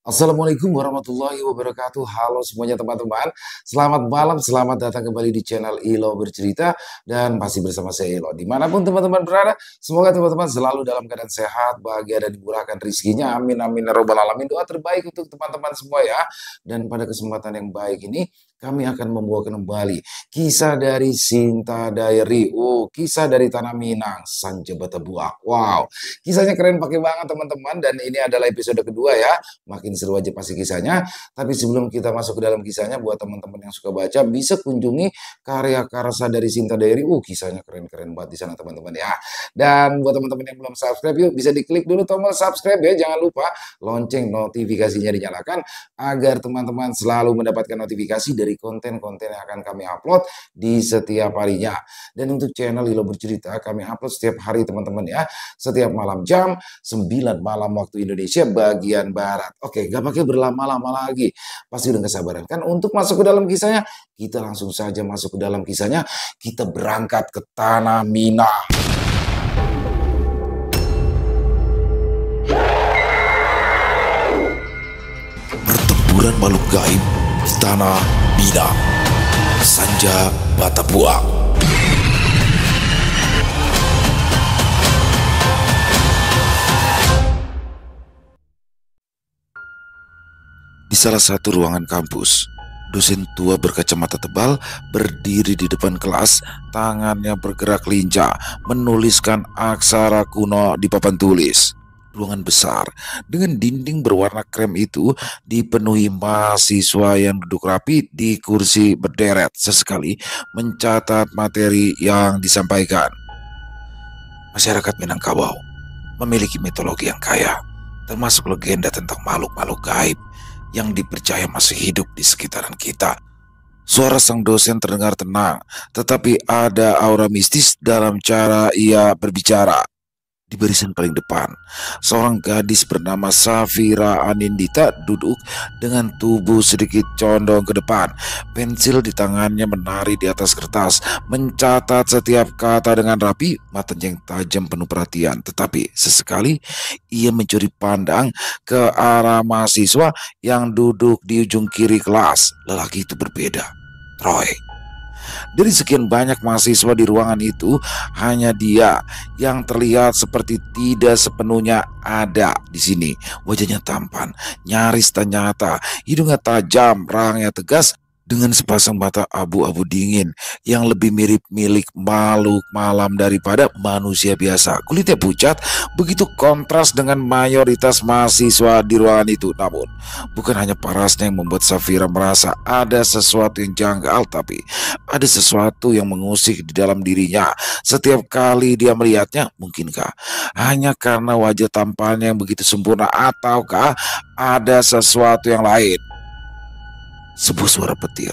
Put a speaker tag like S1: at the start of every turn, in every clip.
S1: Assalamualaikum warahmatullahi wabarakatuh. Halo semuanya teman-teman. Selamat malam, selamat datang kembali di channel Ilo Bercerita. Dan masih bersama saya Ilo. Dimanapun teman-teman berada, semoga teman-teman selalu dalam keadaan sehat, bahagia, dan dimurahkan rezekinya. Amin, amin, ya robbal alamin. Doa terbaik untuk teman-teman semua ya. Dan pada kesempatan yang baik ini, kami akan membawakan kembali kisah dari Sinta Diary. Oh, kisah dari Tanah Minang, Sanja Batabuak. Wow, kisahnya keren pakai banget teman-teman. Dan ini adalah episode kedua ya. Makin seru aja pasti kisahnya. Tapi sebelum kita masuk ke dalam kisahnya, buat teman-teman yang suka baca, bisa kunjungi karya karsa dari Sinta Diary. Kisahnya keren-keren banget di sana teman-teman ya. Dan buat teman-teman yang belum subscribe, yuk bisa diklik dulu tombol subscribe ya. Jangan lupa lonceng notifikasinya dinyalakan agar teman-teman selalu mendapatkan notifikasi dari konten-konten yang akan kami upload di setiap harinya. Dan untuk channel Ilo Bercerita, kami upload setiap hari teman-teman ya. Setiap malam jam 9 malam waktu Indonesia bagian Barat. Oke, gak pakai berlama-lama lagi. Pasti udah gak sabaran kan untuk masuk ke dalam kisahnya. Kita langsung saja masuk ke dalam kisahnya. Kita berangkat ke Tanah Minang. Pertempuran makhluk gaib di Tanah Minang. Sanja Batabuak. Di salah satu ruangan kampus, dosen tua berkacamata tebal berdiri di depan kelas, tangannya bergerak lincah, menuliskan aksara kuno di papan tulis. Ruangan besar dengan dinding berwarna krem itu dipenuhi mahasiswa yang duduk rapi di kursi berderet, sesekali mencatat materi yang disampaikan. Masyarakat Minangkabau memiliki mitologi yang kaya, termasuk legenda tentang makhluk-makhluk gaib yang dipercaya masih hidup di sekitaran kita. Suara sang dosen terdengar tenang, tetapi ada aura mistis dalam cara ia berbicara. Di barisan paling depan, seorang gadis bernama Safira Anindita duduk dengan tubuh sedikit condong ke depan. Pensil di tangannya menari di atas kertas, mencatat setiap kata dengan rapi, matanya yang tajam penuh perhatian. Tetapi sesekali ia mencuri pandang ke arah mahasiswa yang duduk di ujung kiri kelas. Lelaki itu berbeda, Troy. Dari sekian banyak mahasiswa di ruangan itu, hanya dia yang terlihat seperti tidak sepenuhnya ada di sini. Wajahnya tampan, nyaris tak nyata, hidungnya tajam, rahangnya tegas, dengan sepasang mata abu-abu dingin yang lebih mirip milik makhluk malam daripada manusia biasa. Kulitnya pucat, begitu kontras dengan mayoritas mahasiswa di ruangan itu. Namun, bukan hanya parasnya yang membuat Safira merasa ada sesuatu yang janggal, tapi ada sesuatu yang mengusik di dalam dirinya. Setiap kali dia melihatnya, mungkinkah hanya karena wajah tampannya yang begitu sempurna, ataukah ada sesuatu yang lain? Sebuah suara petir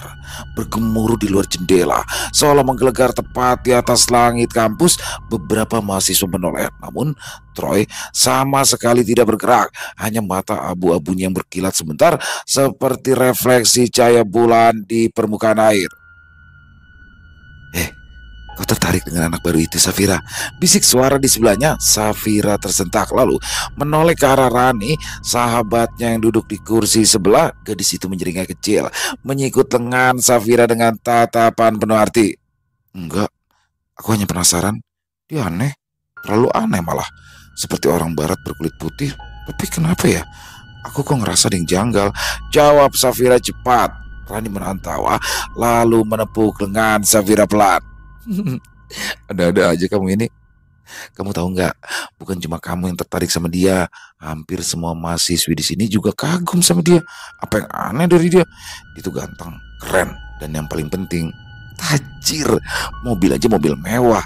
S1: bergemuruh di luar jendela, seolah menggelegar tepat di atas langit kampus. Beberapa mahasiswa menoleh, namun Troy sama sekali tidak bergerak. Hanya mata abu-abunya yang berkilat sebentar, seperti refleksi cahaya bulan di permukaan air. Kau tertarik dengan anak baru itu, Safira? Bisik suara di sebelahnya. Safira tersentak, lalu menoleh ke arah Rani, sahabatnya yang duduk di kursi sebelah. Gadis itu menjeringkai kecil, menyikut lengan Safira dengan tatapan penuh arti. Enggak, aku hanya penasaran. Dia aneh, terlalu aneh malah. Seperti orang barat berkulit putih. Tapi kenapa ya? Aku kok ngerasa ada yang janggal. Jawab Safira cepat. Rani menahan tawa, lalu menepuk lengan Safira pelan. Ada-ada aja kamu ini. Kamu tahu nggak? Bukan cuma kamu yang tertarik sama dia. Hampir semua mahasiswi di sini juga kagum sama dia. Apa yang aneh dari dia? Itu ganteng, keren, dan yang paling penting, tajir. Mobil aja mobil mewah.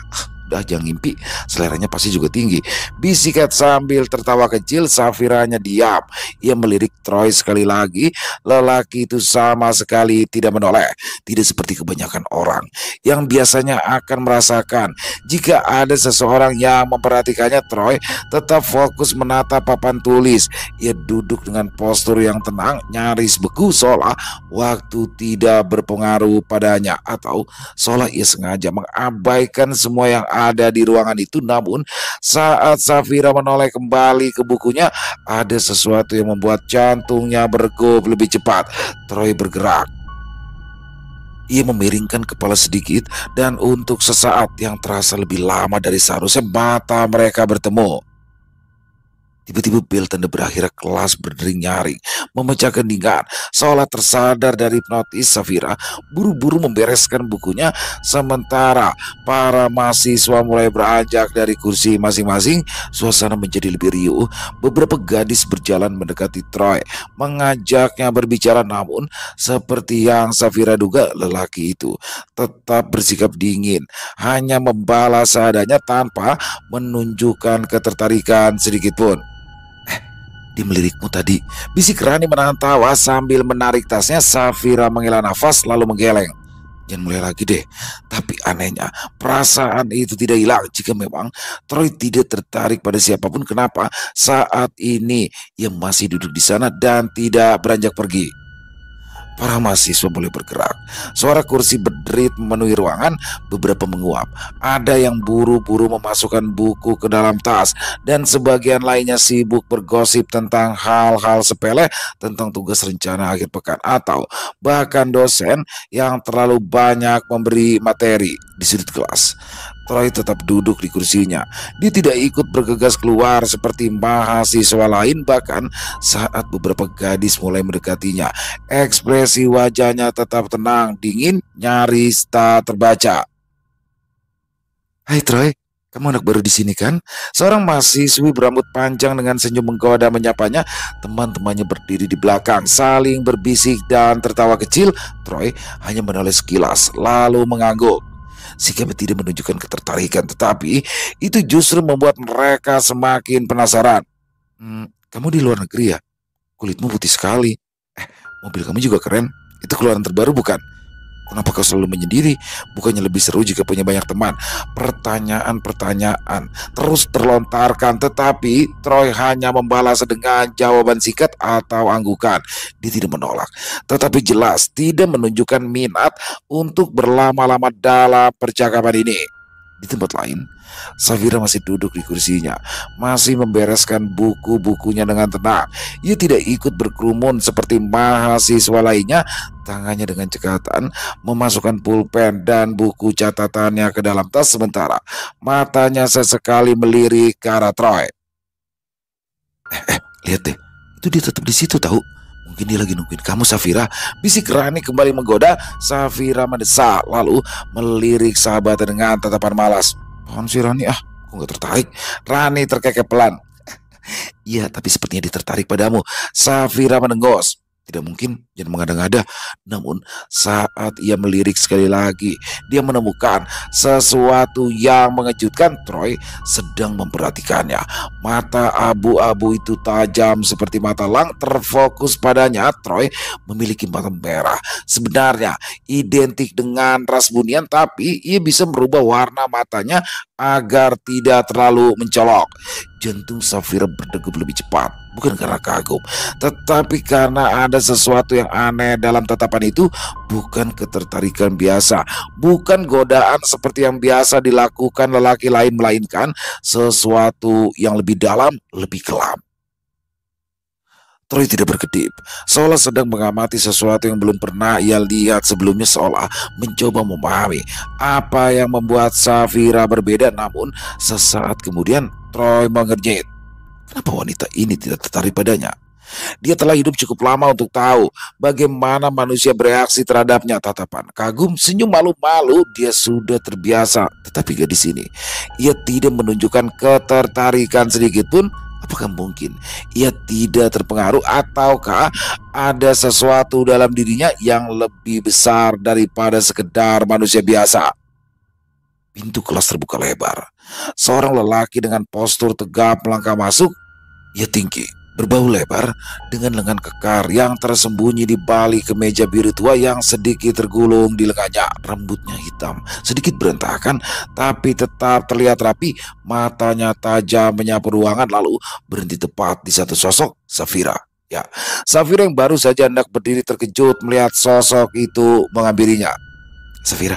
S1: Udah jangan ngimpi, seleranya pasti juga tinggi. Bisikat sambil tertawa kecil. Safira hanya diam. Ia melirik Troy sekali lagi. Lelaki itu sama sekali tidak menoleh. Tidak seperti kebanyakan orang yang biasanya akan merasakan jika ada seseorang yang memperhatikannya. Troy tetap fokus menatap papan tulis. Ia duduk dengan postur yang tenang, nyaris beku, seolah waktu tidak berpengaruh padanya, atau seolah ia sengaja mengabaikan semua yang ada di ruangan itu. Namun saat Safira menoleh kembali ke bukunya, ada sesuatu yang membuat jantungnya berdegup lebih cepat. Troy bergerak. Ia memiringkan kepala sedikit dan untuk sesaat yang terasa lebih lama dari seharusnya mata mereka bertemu. Tiba-tiba bel tanda berakhir kelas berdering nyaring, memecah keningan. Seolah tersadar dari hipnotis, Safira buru-buru membereskan bukunya. Sementara para mahasiswa mulai beranjak dari kursi masing-masing, suasana menjadi lebih riuh. Beberapa gadis berjalan mendekati Troy, mengajaknya berbicara. Namun seperti yang Safira duga, lelaki itu tetap bersikap dingin, hanya membalas seadanya tanpa menunjukkan ketertarikan sedikit pun. Dia melirikmu tadi, bisik Rani menahan tawa sambil menarik tasnya. Safira menghela nafas lalu menggeleng. Jangan mulai lagi deh. Tapi anehnya, perasaan itu tidak hilang. Jika memang Troy tidak tertarik pada siapapun, kenapa saat ini ia masih duduk di sana dan tidak beranjak pergi? Para mahasiswa mulai bergerak. Suara kursi berderit memenuhi ruangan. Beberapa menguap. Ada yang buru-buru memasukkan buku ke dalam tas, dan sebagian lainnya sibuk bergosip tentang hal-hal sepele, tentang tugas rencana akhir pekan, atau bahkan dosen yang terlalu banyak memberi materi di sudut kelas. Troy tetap duduk di kursinya. Dia tidak ikut bergegas keluar seperti mahasiswa lain. Bahkan saat beberapa gadis mulai mendekatinya, ekspresi wajahnya tetap tenang, dingin, nyaris tak terbaca. Hai Troy, kamu anak baru di sini kan? Seorang mahasiswi berambut panjang dengan senyum menggoda menyapanya. Teman-temannya berdiri di belakang, saling berbisik dan tertawa kecil. Troy hanya menoleh sekilas, lalu mengangguk. Sikapnya tidak menunjukkan ketertarikan, tetapi itu justru membuat mereka semakin penasaran. Kamu di luar negeri ya? Kulitmu putih sekali. Mobil kamu juga keren. Itu keluaran terbaru bukan? Kenapa kau selalu menyendiri? Bukannya lebih seru jika punya banyak teman? Pertanyaan-pertanyaan terus terlontarkan, tetapi Troy hanya membalas dengan jawaban singkat atau anggukan. Dia tidak menolak, tetapi jelas tidak menunjukkan minat untuk berlama-lama dalam percakapan ini. Di tempat lain, Safira masih duduk di kursinya, masih membereskan buku-bukunya dengan tenang. Ia tidak ikut berkerumun seperti mahasiswa lainnya. Tangannya dengan cekatan memasukkan pulpen dan buku catatannya ke dalam tas, sementara matanya sesekali melirik ke arah Troy. Lihat deh, itu dia tetap di situ tahu. Mungkin dia lagi nungguin kamu, Safira. Bisik Rani kembali menggoda. Safira mendesak, lalu melirik sahabatnya dengan tatapan malas. Apaan sih Rani? Aku gak tertarik. Rani terkekeh pelan. Iya, tapi sepertinya dia tertarik padamu. Safira menenggos. Tidak mungkin, jangan mengada-ngada. Namun saat ia melirik sekali lagi, dia menemukan sesuatu yang mengejutkan. Troy sedang memperhatikannya. Mata abu-abu itu tajam seperti mata elang, terfokus padanya. Troy memiliki mata merah, sebenarnya identik dengan ras bunian, tapi ia bisa merubah warna matanya agar tidak terlalu mencolok. Jantung Safira berdegup lebih cepat, bukan karena kagum, tetapi karena ada sesuatu yang aneh dalam tatapan itu. Bukan ketertarikan biasa, bukan godaan seperti yang biasa dilakukan lelaki lain, melainkan sesuatu yang lebih dalam, lebih kelam. Troy tidak berkedip, seolah sedang mengamati sesuatu yang belum pernah ia lihat sebelumnya, seolah mencoba memahami apa yang membuat Safira berbeda. Namun sesaat kemudian Troy mengernyit. Kenapa wanita ini tidak tertarik padanya? Dia telah hidup cukup lama untuk tahu bagaimana manusia bereaksi terhadapnya. Tatapan kagum, senyum malu-malu, dia sudah terbiasa. Tetapi gadis ini, ia tidak menunjukkan ketertarikan sedikit pun. Apakah mungkin ia tidak terpengaruh, ataukah ada sesuatu dalam dirinya yang lebih besar daripada sekedar manusia biasa? Pintu kelas terbuka lebar. Seorang lelaki dengan postur tegap melangkah masuk. Ia tinggi, berbau lebar, dengan lengan kekar yang tersembunyi di balik kemeja biru tua yang sedikit tergulung di lengannya. Rambutnya hitam, sedikit berantakan, tapi tetap terlihat rapi. Matanya tajam menyapu ruangan, lalu berhenti tepat di satu sosok, Safira. Ya, Safira yang baru saja hendak berdiri terkejut melihat sosok itu menghampirinya. Safira,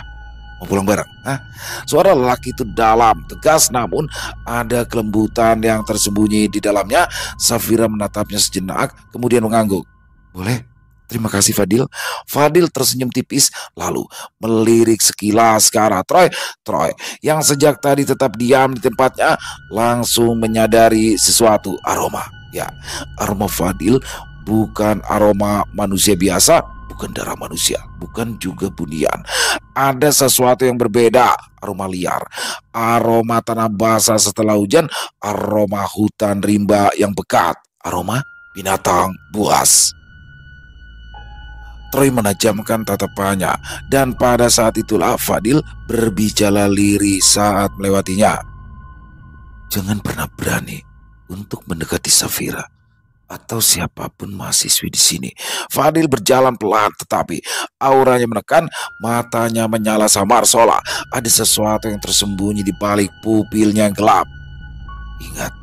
S1: Mau pulang bareng? Hah? Suara lelaki itu dalam, tegas, namun ada kelembutan yang tersembunyi di dalamnya. Safira menatapnya sejenak, kemudian mengangguk. Boleh? Terima kasih Fadil. Fadil tersenyum tipis, lalu melirik sekilas ke arah Troy. Troy, yang sejak tadi tetap diam di tempatnya, langsung menyadari sesuatu. Aroma. Ya, aroma Fadil bukan aroma manusia biasa, bukan darah manusia, bukan juga bunian. Ada sesuatu yang berbeda, aroma liar, aroma tanah basah setelah hujan, aroma hutan rimba yang pekat, aroma binatang buas. Troy menajamkan tatapannya, dan pada saat itulah Fadil berbicara lirih saat melewatinya. Jangan pernah berani untuk mendekati Safira atau siapapun mahasiswi di sini. Fadil berjalan pelan, tetapi auranya menekan, matanya menyala samar seolah ada sesuatu yang tersembunyi di balik pupilnya yang gelap. Ingat,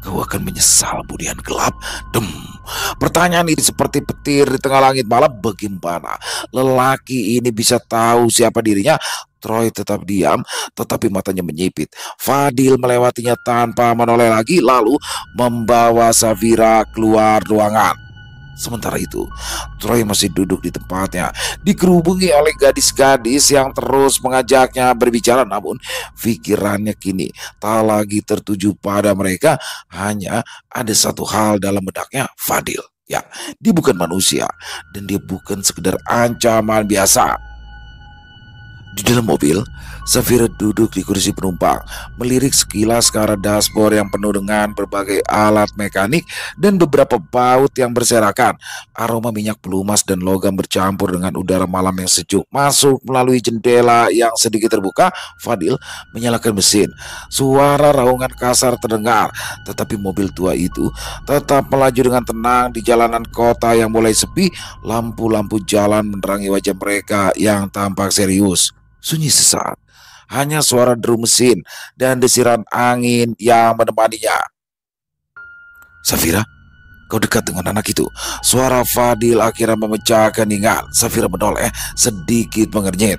S1: kau akan menyesal bunian gelap. Pertanyaan ini seperti petir di tengah langit malam. Bagaimana lelaki ini bisa tahu siapa dirinya? Troy tetap diam, tetapi matanya menyipit. Fadil melewatinya tanpa menoleh lagi, lalu membawa Safira keluar ruangan. Sementara itu, Troy masih duduk di tempatnya, dikerubungi oleh gadis-gadis yang terus mengajaknya berbicara. Namun pikirannya kini tak lagi tertuju pada mereka. Hanya ada satu hal dalam benaknya, Fadil. Ya, dia bukan manusia, dan dia bukan sekedar ancaman biasa. Di dalam mobil, Safira duduk di kursi penumpang, melirik sekilas ke arah dashboard yang penuh dengan berbagai alat mekanik dan beberapa baut yang berserakan. Aroma minyak pelumas dan logam bercampur dengan udara malam yang sejuk masuk melalui jendela yang sedikit terbuka. Fadil menyalakan mesin. Suara raungan kasar terdengar, tetapi mobil tua itu tetap melaju dengan tenang di jalanan kota yang mulai sepi. Lampu-lampu jalan menerangi wajah mereka yang tampak serius. Sunyi sesaat, hanya suara deru mesin dan desiran angin yang menemaninya. Safira, kau dekat dengan anak itu. Suara Fadil akhirnya memecahkan ingat. Safira menoleh, sedikit mengernyit.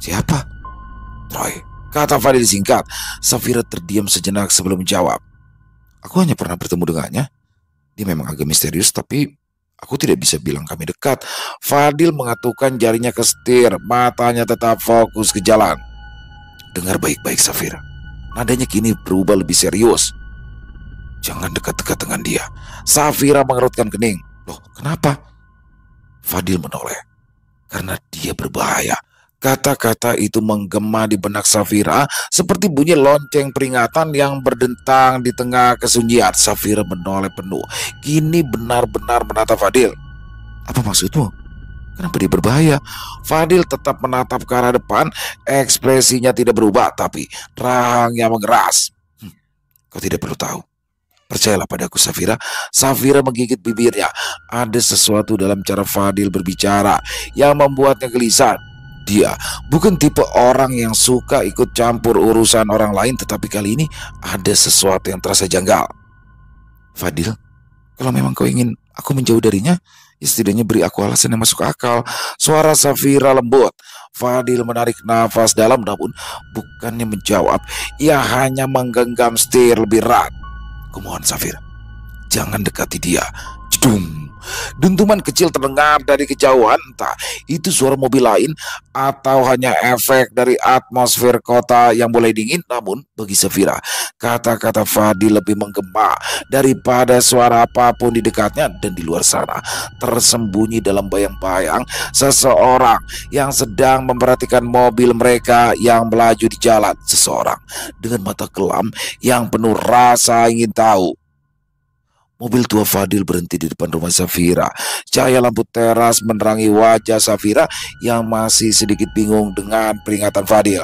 S1: Siapa? Troy, kata Fadil singkat. Safira terdiam sejenak sebelum menjawab. Aku hanya pernah bertemu dengannya. Dia memang agak misterius, tapi aku tidak bisa bilang kami dekat. Fadil mengatupkan jarinya ke setir, matanya tetap fokus ke jalan. Dengar baik-baik Safira, nadanya kini berubah lebih serius. Jangan dekat-dekat dengan dia. Safira mengerutkan kening. Loh, kenapa? Fadil menoleh. Karena dia berbahaya. Kata-kata itu menggema di benak Safira seperti bunyi lonceng peringatan yang berdentang di tengah kesunyian. Safira menoleh penuh, kini benar-benar menatap Fadil. Apa maksudmu? Kenapa dia berbahaya? Fadil tetap menatap ke arah depan, ekspresinya tidak berubah, tapi rahangnya mengeras. Kau tidak perlu tahu. Percayalah padaku Safira. Safira menggigit bibirnya. Ada sesuatu dalam cara Fadil berbicara yang membuatnya gelisah. Dia bukan tipe orang yang suka ikut campur urusan orang lain, tetapi kali ini ada sesuatu yang terasa janggal. Fadil, kalau memang kau ingin aku menjauh darinya, ya setidaknya beri aku alasan yang masuk akal. Suara Safira lembut. Fadil menarik nafas dalam, namun bukannya menjawab, ia hanya menggenggam setir lebih erat. Kumohon Safira, jangan dekati dia. Jedum. Dentuman kecil terdengar dari kejauhan, entah itu suara mobil lain atau hanya efek dari atmosfer kota yang mulai dingin. Namun bagi Safira, kata-kata Fadil lebih menggema daripada suara apapun di dekatnya. Dan di luar sana, tersembunyi dalam bayang-bayang seseorang yang sedang memperhatikan mobil mereka yang melaju di jalan. Seseorang dengan mata kelam yang penuh rasa ingin tahu. Mobil tua Fadil berhenti di depan rumah Safira. Cahaya lampu teras menerangi wajah Safira yang masih sedikit bingung dengan peringatan Fadil.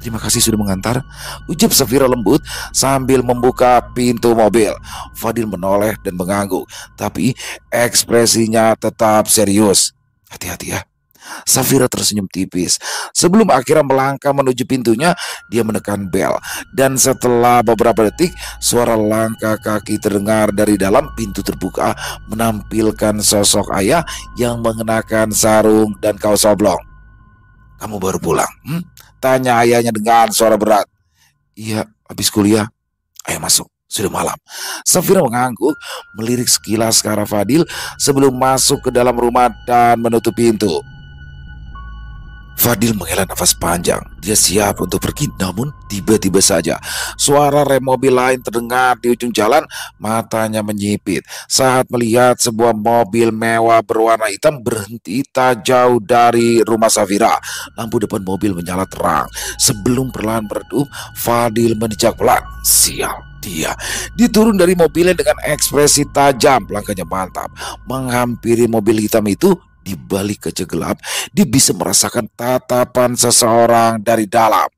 S1: Terima kasih sudah mengantar, ucap Safira lembut sambil membuka pintu mobil. Fadil menoleh dan mengangguk, tapi ekspresinya tetap serius. Hati-hati ya. Safira tersenyum tipis. Sebelum akhirnya melangkah menuju pintunya, dia menekan bel. Dan setelah beberapa detik, suara langkah kaki terdengar dari dalam. Pintu terbuka, menampilkan sosok ayah yang mengenakan sarung dan kaos oblong. Kamu baru pulang? Tanya ayahnya dengan suara berat. Iya, habis kuliah. Ayo masuk, sudah malam. Safira mengangguk, melirik sekilas ke arah Fadil sebelum masuk ke dalam rumah dan menutup pintu. Fadil menghela nafas panjang. Dia siap untuk pergi, namun tiba-tiba saja suara rem mobil lain terdengar di ujung jalan. Matanya menyipit saat melihat sebuah mobil mewah berwarna hitam berhenti tak jauh dari rumah Safira. Lampu depan mobil menyala terang. Sebelum perlahan meredup, Fadil menijak pelan. Sial, dia turun dari mobilnya dengan ekspresi tajam. Langkahnya mantap, menghampiri mobil hitam itu. Di balik kaca gelap, dia bisa merasakan tatapan seseorang dari dalam.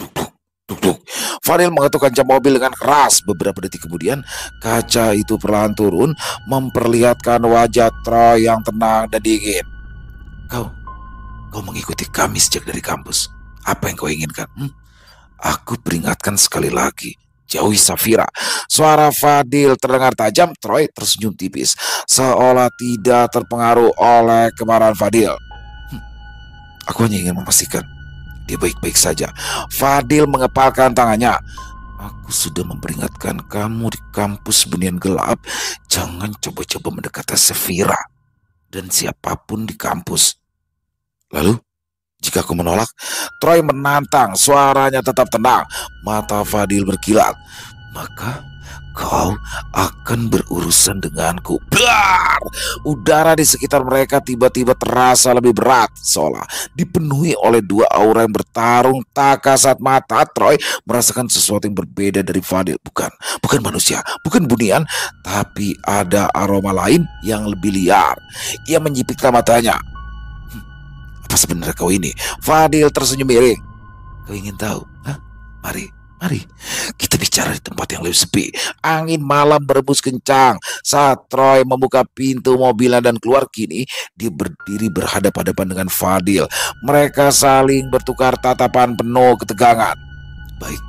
S1: Duk, duk, duk, duk. Fadil mengetuk kaca mobil dengan keras. Beberapa detik kemudian, kaca itu perlahan turun, memperlihatkan wajah Troy yang tenang dan dingin. Kau mengikuti kami sejak dari kampus. Apa yang kau inginkan? Aku peringatkan sekali lagi. Jauhi Safira. Suara Fadil terdengar tajam. Troy tersenyum tipis, seolah tidak terpengaruh oleh kemarahan Fadil. Aku hanya ingin memastikan dia baik-baik saja. Fadil mengepalkan tangannya. Aku sudah memperingatkan kamu di kampus Bunian Gelap. Jangan coba-coba mendekati Safira dan siapapun di kampus. Lalu, jika aku menolak? Troy menantang, suaranya tetap tenang. Mata Fadil berkilat. Maka kau akan berurusan denganku. Blar! Udara di sekitar mereka tiba-tiba terasa lebih berat, seolah dipenuhi oleh dua aura yang bertarung. Tak kasat mata, Troy merasakan sesuatu yang berbeda dari Fadil. Bukan manusia, bukan bunian, tapi ada aroma lain yang lebih liar. Ia menyipitkan matanya. Apa sebenarnya kau ini? Fadil tersenyum miring. Kau ingin tahu? Hah? Mari. Kita bicara di tempat yang lebih sepi. Angin malam berembus kencang saat Troy membuka pintu mobilnya dan keluar. Kini dia berdiri berhadapan-hadapan dengan Fadil. Mereka saling bertukar tatapan penuh ketegangan. Baik,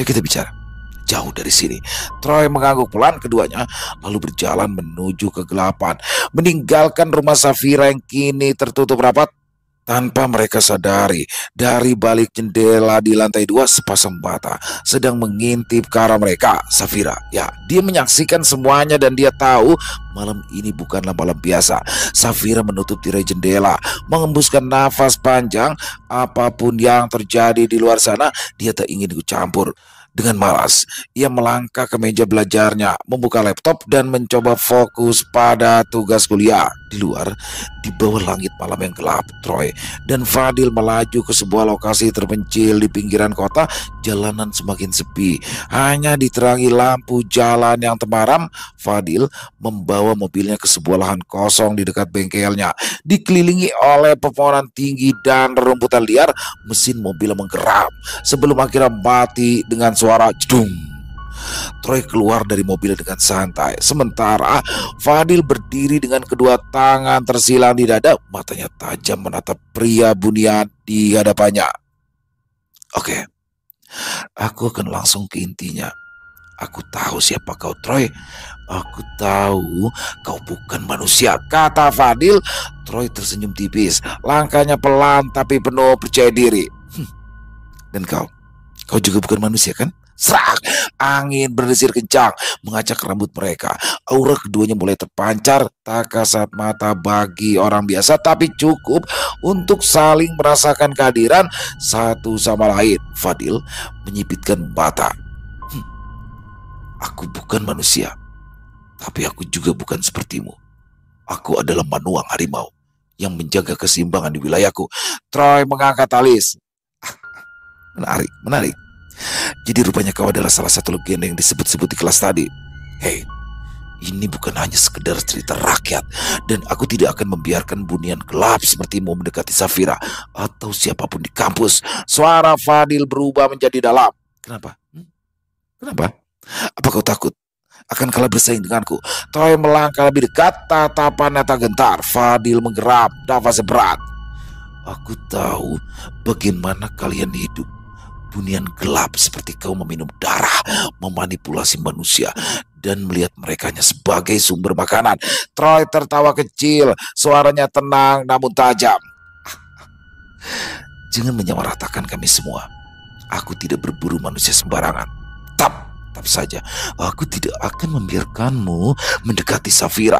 S1: ayo kita bicara. Jauh dari sini. Troy mengangguk pelan. Keduanya lalu berjalan menuju kegelapan, meninggalkan rumah Safira yang kini tertutup rapat. Tanpa mereka sadari, dari balik jendela di lantai 2 sepasang mata sedang mengintip ke arah mereka. Safira, ya, dia menyaksikan semuanya dan dia tahu malam ini bukanlah malam biasa. Safira menutup tirai jendela, mengembuskan nafas panjang. Apapun yang terjadi di luar sana, dia tak ingin ikut campur. Dengan malas, ia melangkah ke meja belajarnya, membuka laptop dan mencoba fokus pada tugas kuliah. Di luar, di bawah langit malam yang gelap, Troy dan Fadil melaju ke sebuah lokasi terpencil di pinggiran kota. Jalanan semakin sepi, hanya diterangi lampu jalan yang temaram. Fadil membawa mobilnya ke sebuah lahan kosong di dekat bengkelnya. Dikelilingi oleh pepohonan tinggi dan rerumputan liar, mesin mobil menggeram sebelum akhirnya mati dengan suara jedung. Troy keluar dari mobil dengan santai, sementara Fadil berdiri dengan kedua tangan tersilang di dada, matanya tajam menatap pria bunian di hadapannya. Oke, aku akan langsung ke intinya. Aku tahu siapa kau, Troy. Aku tahu kau bukan manusia, kata Fadil. Troy tersenyum tipis, langkahnya pelan tapi penuh percaya diri. Dan kau juga bukan manusia, kan? Serak! Angin berdesir kencang mengacak rambut mereka. Aura keduanya mulai terpancar, tak kasat mata bagi orang biasa, tapi cukup untuk saling merasakan kehadiran satu sama lain. Fadil menyipitkan mata. Aku bukan manusia, tapi aku juga bukan sepertimu. Aku adalah manuang harimau yang menjaga keseimbangan di wilayahku. Troy mengangkat alis. Menarik. Jadi rupanya kau adalah salah satu legenda yang disebut-sebut di kelas tadi. Hei, ini bukan hanya sekedar cerita rakyat, dan aku tidak akan membiarkan bunian gelap sepertimu mendekati Safira atau siapapun di kampus. Suara Fadil berubah menjadi dalam. Kenapa? Apa kau takut akan kalah bersaing denganku? Troy melangkah lebih dekat, tatapannya tak gentar. Fadil menggeram, nafasnya berat. Aku tahu bagaimana kalian hidup. Bunian gelap seperti kau meminum darah, memanipulasi manusia, dan melihat mereka hanya sebagai sumber makanan. Troy tertawa kecil, suaranya tenang namun tajam. Jangan menyamaratakan kami semua. Aku tidak berburu manusia sembarangan. Tetap saja, aku tidak akan membiarkanmu mendekati Safira.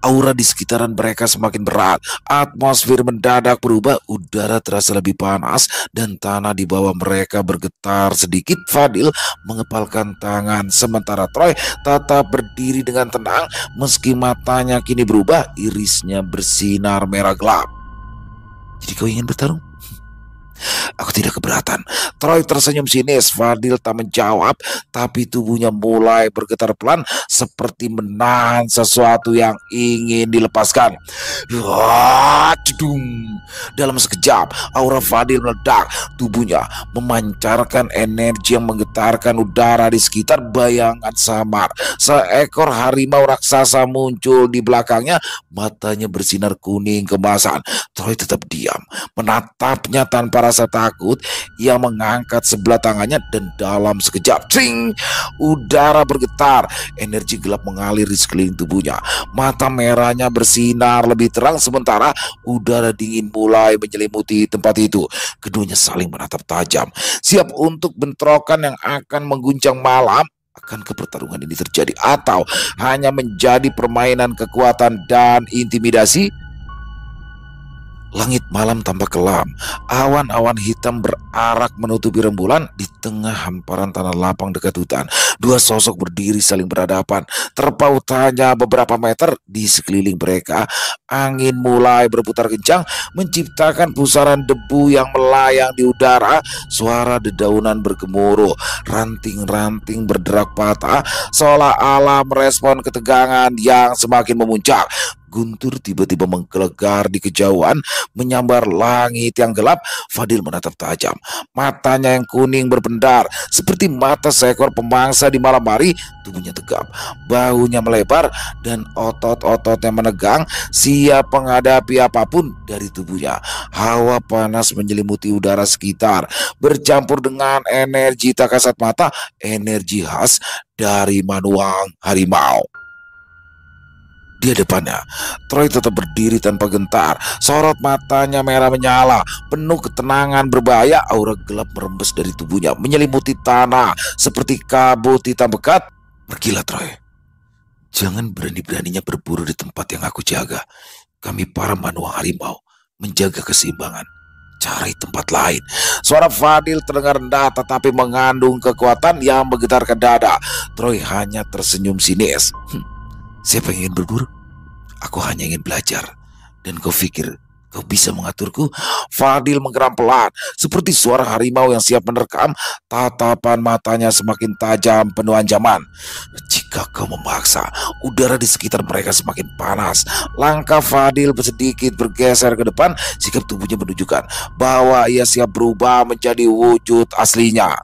S1: Aura di sekitaran mereka semakin berat. Atmosfer mendadak berubah, udara terasa lebih panas, dan tanah di bawah mereka bergetar sedikit. Fadil mengepalkan tangan, sementara Troy tetap berdiri dengan tenang. Meski matanya kini berubah, irisnya bersinar merah gelap. Jadi kau ingin bertarung? Aku tidak keberatan. Troy tersenyum sinis. Fadil tak menjawab, tapi tubuhnya mulai bergetar pelan seperti menahan sesuatu yang ingin dilepaskan. Cedung. Dalam sekejap, aura Fadil meledak. Tubuhnya memancarkan energi yang menggetarkan udara di sekitar. Bayangan samar seekor harimau raksasa muncul di belakangnya. Matanya bersinar kuning kemasan. Troy tetap diam, menatapnya tanpa rasa takut. Ia mengangkat sebelah tangannya dan dalam sekejap, cing, udara bergetar. Energi gelap mengalir di sekeliling tubuhnya. Mata merahnya bersinar lebih terang, sementara udara dingin mulai menyelimuti tempat itu. Keduanya saling menatap tajam, siap untuk bentrokan yang akan mengguncang malam. Akankah pertarungan ini terjadi atau hanya menjadi permainan kekuatan dan intimidasi? Langit malam tampak kelam. Awan-awan hitam berarak menutupi rembulan. Di tengah hamparan tanah lapang dekat hutan, dua sosok berdiri saling berhadapan. Terpaut hanya beberapa meter di sekeliling mereka. Angin mulai berputar kencang, menciptakan pusaran debu yang melayang di udara. Suara dedaunan bergemuruh, ranting-ranting berderak patah, seolah-olah merespon ketegangan yang semakin memuncak. Guntur tiba-tiba menggelegar di kejauhan, menyambar langit yang gelap. Fadil menatap tajam. Matanya yang kuning berpendar, seperti mata seekor pemangsa di malam hari. Tubuhnya tegap, bahunya melebar, dan otot-ototnya menegang, siap menghadapi apapun dari tubuhnya. Hawa panas menyelimuti udara sekitar, bercampur dengan energi tak kasat mata, energi khas dari Manuang Harimau. Di hadapannya, Troy tetap berdiri tanpa gentar. Sorot matanya merah menyala, penuh ketenangan berbahaya. Aura gelap merembes dari tubuhnya, menyelimuti tanah seperti kabut hitam pekat. Pergilah, Troy. Jangan berani-beraninya berburu di tempat yang aku jaga. Kami para Manuang Harimau menjaga keseimbangan. Cari tempat lain. Suara Fadil terdengar rendah tetapi mengandung kekuatan yang menggetarkan dada. Troy hanya tersenyum sinis. Siapa yang ingin berburu? Aku hanya ingin belajar. Dan kau pikir kau bisa mengaturku? Fadil menggeram pelan, seperti suara harimau yang siap menerkam. Tatapan matanya semakin tajam, penuh ancaman. Jika kau memaksa, udara di sekitar mereka semakin panas. Langkah Fadil sedikit bergeser ke depan. Sikap tubuhnya menunjukkan bahwa ia siap berubah menjadi wujud aslinya.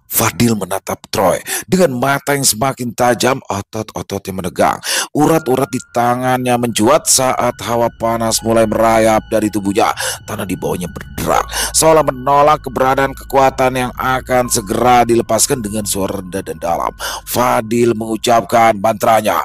S1: Fadil menatap Troy dengan mata yang semakin tajam, otot-ototnya menegang. Urat-urat di tangannya mencuat saat hawa panas mulai merayap dari tubuhnya. Tanah di bawahnya berderak, seolah menolak keberadaan kekuatan yang akan segera dilepaskan. Dengan suara rendah dan dalam, Fadil mengucapkan mantranya.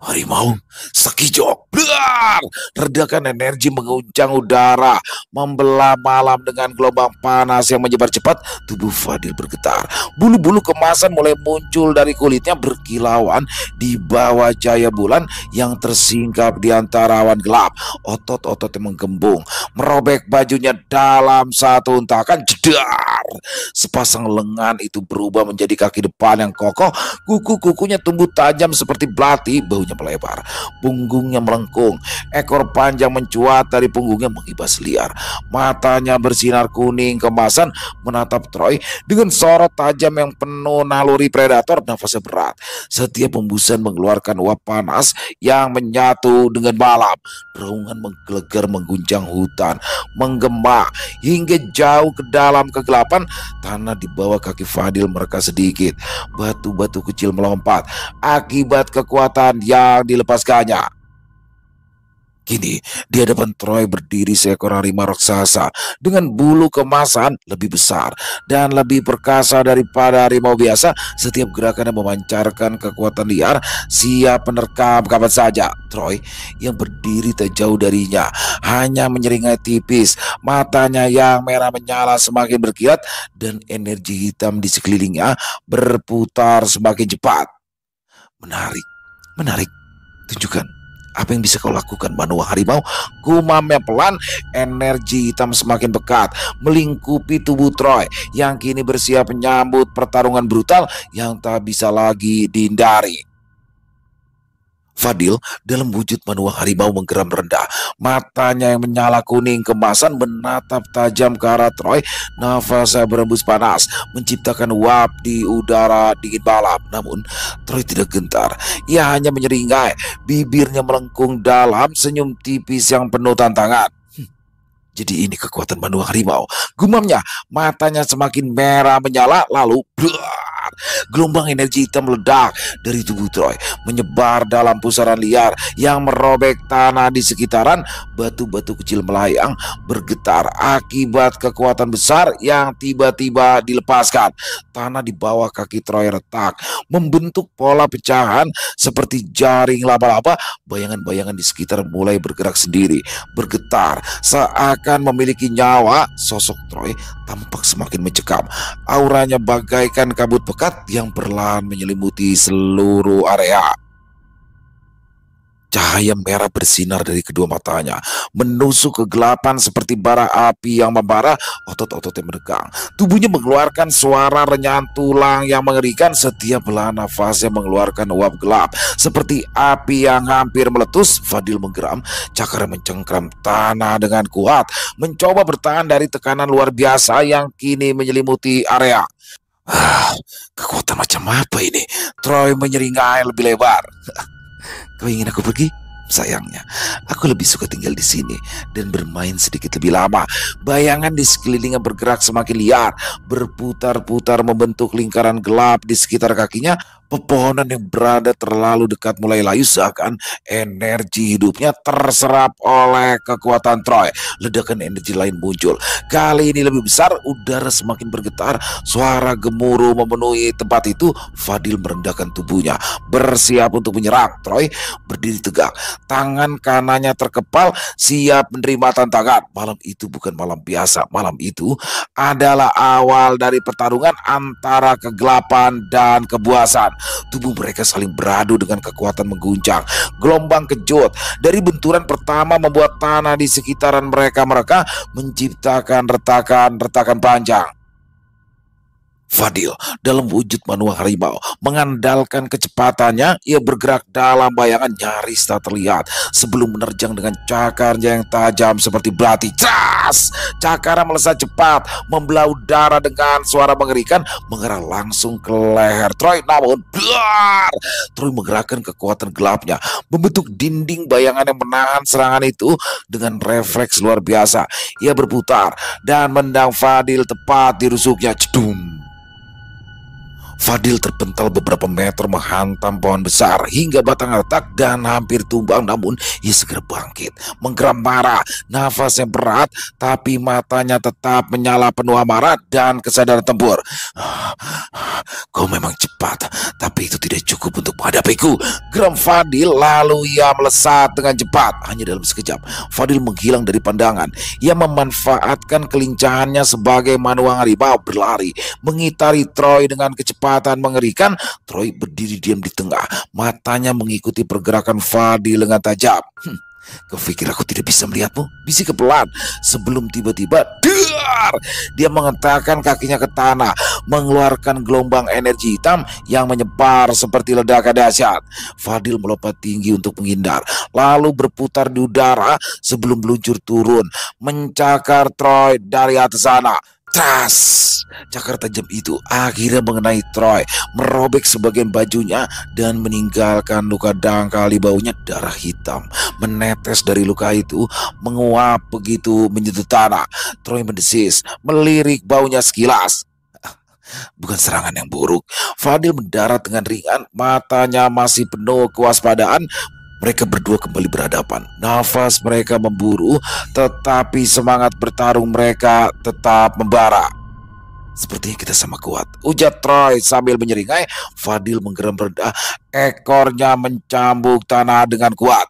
S1: Harimau Sakijok, blar! Redakan energi menguncang udara, membelah malam dengan gelombang panas yang menyebar cepat. Tubuh Fadil bergetar, bulu-bulu kemasan mulai muncul dari kulitnya berkilauan di bawah cahaya bulan yang tersingkap di antara awan gelap. Otot-ototnya menggembung, merobek bajunya dalam satu hentakan. Jedar! Sepasang lengan itu berubah menjadi kaki depan yang kokoh. Kuku-kukunya tumbuh tajam seperti belati. Baunya melebar, punggungnya melengkung, ekor panjang mencuat dari punggungnya mengibas liar. Matanya bersinar kuning kemasan, menatap Troy dengan sorot tajam yang penuh naluri predator. Nafasnya berat, setiap hembusan mengeluarkan uap panas yang menyatu dengan malam. Raungan menggelegar mengguncang hutan, menggema hingga jauh ke dalam kegelapan. Tanah di bawah kaki Fadil mereka sedikit. Batu-batu kecil melompat akibat kekuatan yang dilepaskannya. Kini, di hadapan Troy berdiri seekor harimau raksasa dengan bulu kemasan lebih besar dan lebih perkasa daripada harimau biasa. Setiap gerakannya memancarkan kekuatan liar, siap menerkam kapan saja. Troy yang berdiri tak jauh darinya hanya menyeringai tipis, matanya yang merah menyala semakin berkilat dan energi hitam di sekelilingnya berputar semakin cepat. Menarik, menarik. Tunjukkan apa yang bisa kau lakukan, Banua Harimau. Gumamnya pelan, energi hitam semakin pekat melingkupi tubuh Troy yang kini bersiap menyambut pertarungan brutal yang tak bisa lagi dihindari. Fadil dalam wujud manual harimau menggeram rendah. Matanya yang menyala kuning kemasan menatap tajam ke arah Troy. Nafasnya berembus panas, menciptakan uap di udara dingin balap. Namun Troy tidak gentar. Ia hanya menyeringai, bibirnya melengkung dalam senyum tipis yang penuh tantangan. Jadi ini kekuatan manual harimau, gumamnya. Matanya semakin merah menyala, lalu gelombang energi hitam meledak dari tubuh Troy, menyebar dalam pusaran liar yang merobek tanah di sekitaran. Batu-batu kecil melayang bergetar akibat kekuatan besar yang tiba-tiba dilepaskan. Tanah di bawah kaki Troy retak, membentuk pola pecahan seperti jaring laba-laba. Bayangan-bayangan di sekitar mulai bergerak sendiri, bergetar seakan memiliki nyawa. Sosok Troy tampak semakin mencekam. Auranya bagaikan kabut pekat yang perlahan menyelimuti seluruh area. Cahaya merah bersinar dari kedua matanya, menusuk kegelapan seperti bara api yang membara. Otot-ototnya menegang, tubuhnya mengeluarkan suara renyahan tulang yang mengerikan. Setiap helaan nafasnya mengeluarkan uap gelap seperti api yang hampir meletus. Fadil menggeram, cakar mencengkram tanah dengan kuat, mencoba bertahan dari tekanan luar biasa yang kini menyelimuti area. Kekuatan macam apa ini? Troy menyeringai lebih lebar. Kau ingin aku pergi? Sayangnya, aku lebih suka tinggal di sini dan bermain sedikit lebih lama. Bayangan di sekelilingnya bergerak semakin liar, berputar-putar membentuk lingkaran gelap di sekitar kakinya. Pepohonan yang berada terlalu dekat mulai layu, seakan energi hidupnya terserap oleh kekuatan Troy. Ledakan energi lain muncul, kali ini lebih besar. Udara semakin bergetar, suara gemuruh memenuhi tempat itu. Fadil merendahkan tubuhnya, bersiap untuk menyerang. Troy berdiri tegak, tangan kanannya terkepal, siap menerima tantangan. Malam itu bukan malam biasa. Malam itu adalah awal dari pertarungan antara kegelapan dan kebuasan. Tubuh mereka saling beradu dengan kekuatan mengguncang. Gelombang kejut dari benturan pertama membuat tanah di sekitaran mereka menciptakan retakan-retakan panjang. Fadil dalam wujud manual harimau mengandalkan kecepatannya. Ia bergerak dalam bayangan nyaris tak terlihat sebelum menerjang dengan cakarnya yang tajam seperti belati. Cas! Cakar melesat cepat, membelah udara dengan suara mengerikan, mengerah langsung ke leher Troy. Namun Troy menggerakkan kekuatan gelapnya, membentuk dinding bayangan yang menahan serangan itu. Dengan refleks luar biasa, ia berputar dan mendang Fadil tepat di rusuknya. Cedum! Fadil terpental beberapa meter menghantam pohon besar hingga batang retak dan hampir tumbang. Namun ia segera bangkit, menggeram marah. Nafasnya berat, tapi matanya tetap menyala penuh amarah dan kesadaran tempur. Kau memang cepat, tapi itu tidak cukup untuk menghadapiku, geram Fadil. Lalu ia melesat dengan cepat. Hanya dalam sekejap Fadil menghilang dari pandangan. Ia memanfaatkan kelincahannya sebagai manual harimau, berlari mengitari Troy dengan kecepatan mengerikan. Troy berdiri diam di tengah, matanya mengikuti pergerakan Fadil dengan tajam. Kau pikir aku tidak bisa melihatmu? Bisik pelan sebelum tiba-tiba dia mengentakkan kakinya ke tanah, mengeluarkan gelombang energi hitam yang menyebar seperti ledakan dahsyat. Fadil melompat tinggi untuk menghindar, lalu berputar di udara sebelum meluncur turun, mencakar Troy dari atas sana. Tras! Cakar tajam itu akhirnya mengenai Troy, merobek sebagian bajunya dan meninggalkan luka dangkal di baunya. Darah hitam menetes dari luka itu, menguap begitu menyentuh tanah. Troy mendesis, melirik baunya sekilas. Bukan serangan yang buruk. Fadil mendarat dengan ringan, matanya masih penuh kewaspadaan. Mereka berdua kembali berhadapan. Nafas mereka memburu, tetapi semangat bertarung mereka tetap membara. Sepertinya kita sama kuat, ujar Troy sambil menyeringai. Fadil menggeram rendah, ekornya mencambuk tanah dengan kuat.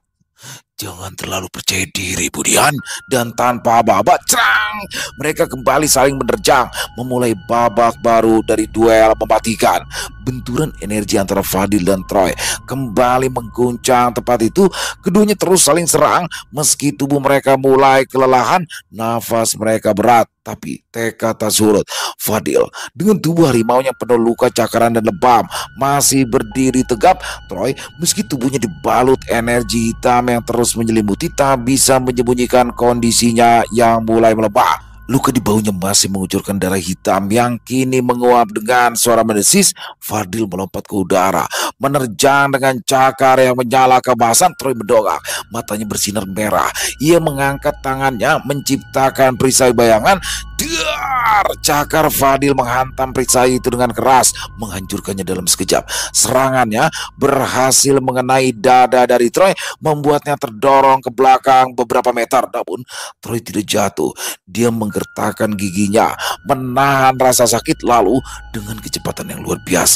S1: Jangan terlalu percaya diri, Budian. Dan tanpa aba-aba, cerang, mereka kembali saling menerjang, memulai babak baru dari duel mematikan. Benturan energi antara Fadil dan Troy kembali mengguncang tempat itu. Keduanya terus saling serang. Meski tubuh mereka mulai kelelahan, nafas mereka berat, tapi tekad tak surut. Fadil dengan tubuh harimaunya penuh luka, cakaran dan lebam masih berdiri tegap. Troy meski tubuhnya dibalut energi hitam yang terus menyelimuti, tak bisa menyembunyikan kondisinya yang mulai melemah. Luka di bahunya masih mengucurkan darah hitam yang kini menguap. Dengan suara mendesis, Fadil melompat ke udara, menerjang dengan cakar yang menyala keemasan. Troy mendongak, matanya bersinar merah. Ia mengangkat tangannya menciptakan perisai bayangan. Dar! Cakar Fadil menghantam perisai itu dengan keras, menghancurkannya dalam sekejap. Serangannya berhasil mengenai dada dari Troy, membuatnya terdorong ke belakang beberapa meter. Namun Troy tidak jatuh. Dia menggertakkan giginya, menahan rasa sakit, lalu dengan kecepatan yang luar biasa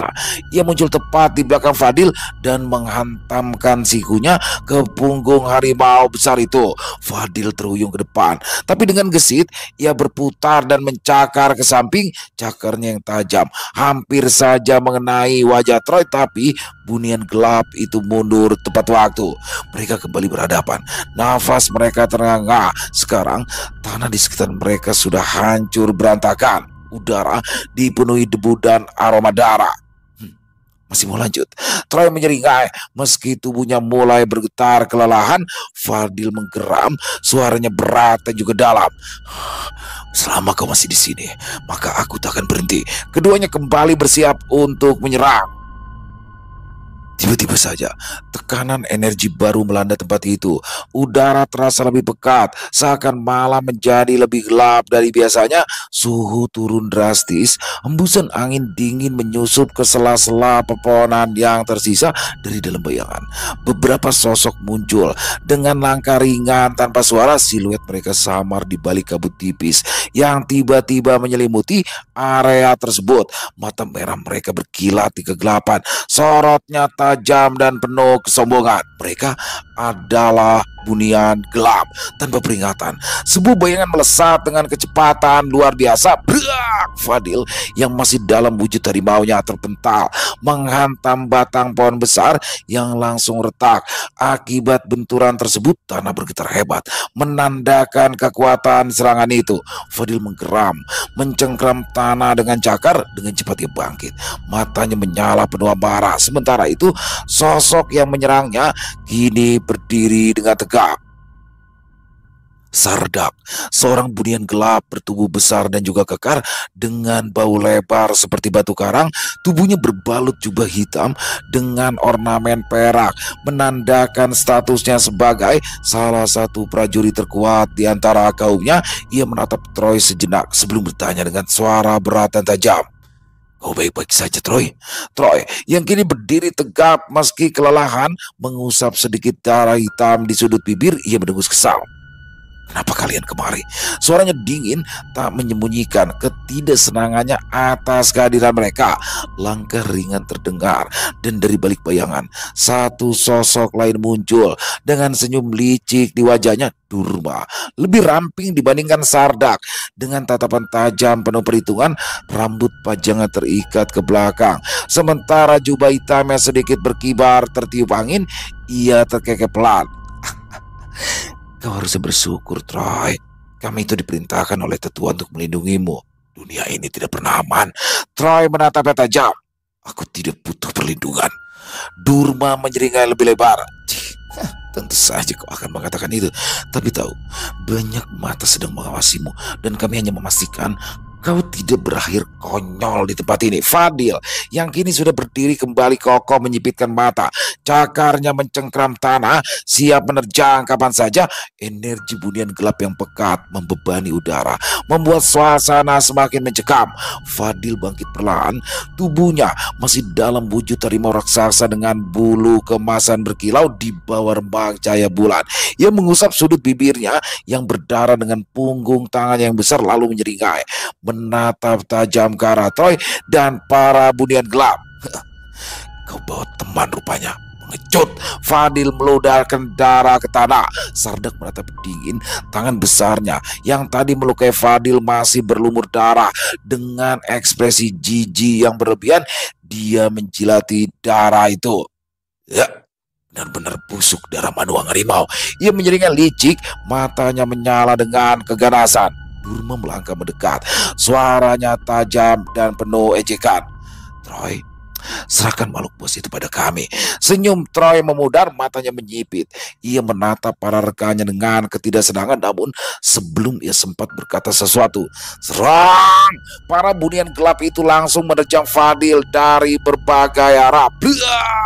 S1: ia muncul tepat di belakang Fadil dan menghantamkan sikunya ke punggung harimau besar itu. Fadil terhuyung ke depan, tapi dengan gesit ia berputar dan mencakar ke samping. Cakarnya yang tajam hampir saja mengenai wajah Troy, tapi bunian gelap itu mundur tepat waktu. Mereka kembali berhadapan. Nafas mereka terengah. Sekarang tanah di sekitar mereka sudah hancur berantakan. Udara dipenuhi debu dan aroma darah. Masih mau lanjut? Troy menyeringai meski tubuhnya mulai bergetar kelelahan. Fadil menggeram, suaranya berat dan juga dalam. Selama kau masih di sini, maka aku tak akan berhenti. Keduanya kembali bersiap untuk menyerang. Tiba-tiba saja, tekanan energi baru melanda tempat itu. Udara terasa lebih pekat, seakan malam menjadi lebih gelap dari biasanya. Suhu turun drastis, hembusan angin dingin menyusup ke sela-sela pepohonan yang tersisa. Dari dalam bayangan, beberapa sosok muncul dengan langkah ringan tanpa suara. Siluet mereka samar di balik kabut tipis yang tiba-tiba menyelimuti area tersebut. Mata merah mereka berkilat di kegelapan, sorotnya tajam dan penuh kesombongan. Mereka adalah bunian gelap. Tanpa peringatan, sebuah bayangan melesat dengan kecepatan luar biasa. Brak! Fadil yang masih dalam wujud harimaunya terpental, menghantam batang pohon besar yang langsung retak. Akibat benturan tersebut, tanah bergetar hebat, menandakan kekuatan serangan itu. Fadil menggeram, mencengkram tanah dengan cakar. Dengan cepat ia bangkit, matanya menyala penuh amarah. Sementara itu, sosok yang menyerangnya kini berdiri dengan tegak. Sardak, seorang bunian gelap bertubuh besar dan juga kekar dengan bau lebar seperti batu karang. Tubuhnya berbalut jubah hitam dengan ornamen perak, menandakan statusnya sebagai salah satu prajurit terkuat di antara kaumnya. Ia menatap Troy sejenak sebelum bertanya dengan suara berat dan tajam. Kau baik-baik saja, Troy? Troy yang kini berdiri tegap meski kelelahan, mengusap sedikit darah hitam di sudut bibir. Ia mendengus kesal. Kenapa kalian kemari? Suaranya dingin, tak menyembunyikan ketidaksenangannya atas kehadiran mereka. Langkah ringan terdengar, dan dari balik bayangan, satu sosok lain muncul dengan senyum licik di wajahnya. Durma, lebih ramping dibandingkan Sardak. Dengan tatapan tajam penuh perhitungan, rambut pajangnya terikat ke belakang, sementara jubah hitamnya sedikit berkibar tertiup angin. Ia terkekeh pelan. Kau harus bersyukur, Troy. Kami itu diperintahkan oleh tetua untuk melindungimu. Dunia ini tidak pernah aman. Troy menatapnya tajam. Aku tidak butuh perlindungan. Durma menyeringai lebih lebar. Tentu saja kau akan mengatakan itu. Tapi tahu, banyak mata sedang mengawasimu, dan kami hanya memastikan Kau tidak berakhir konyol di tempat ini, Fadil, yang kini sudah berdiri kembali kokoh menyipitkan mata. Cakarnya mencengkram tanah, siap menerjang kapan saja. Energi bunian gelap yang pekat membebani udara, membuat suasana semakin mencekam. Fadil bangkit perlahan, tubuhnya masih dalam wujud harimau raksasa dengan bulu kemasan berkilau di bawah rembang cahaya bulan. Ia mengusap sudut bibirnya yang berdarah dengan punggung tangannya yang besar lalu menyeringai, menatap tajam ke arah Troy dan para bunian gelap. Kau bawa teman rupanya. Mengecut, Fadil meludahkan darah ke tanah. Sardak menatap dingin, tangan besarnya yang tadi melukai Fadil masih berlumur darah. Dengan ekspresi jijik yang berlebihan, dia menjilati darah itu. Ya, benar-benar busuk darah manuang harimau. Ia menyeringai licik, matanya menyala dengan keganasan. Durma melangkah mendekat, suaranya tajam dan penuh ejekan. Troy, serahkan makhluk bos itu pada kami. Senyum Troy memudar, matanya menyipit. Ia menatap para rekannya dengan ketidaksenangan, namun sebelum ia sempat berkata sesuatu, serang! Para bunian gelap itu langsung menerjang Fadil dari berbagai arah. Blar!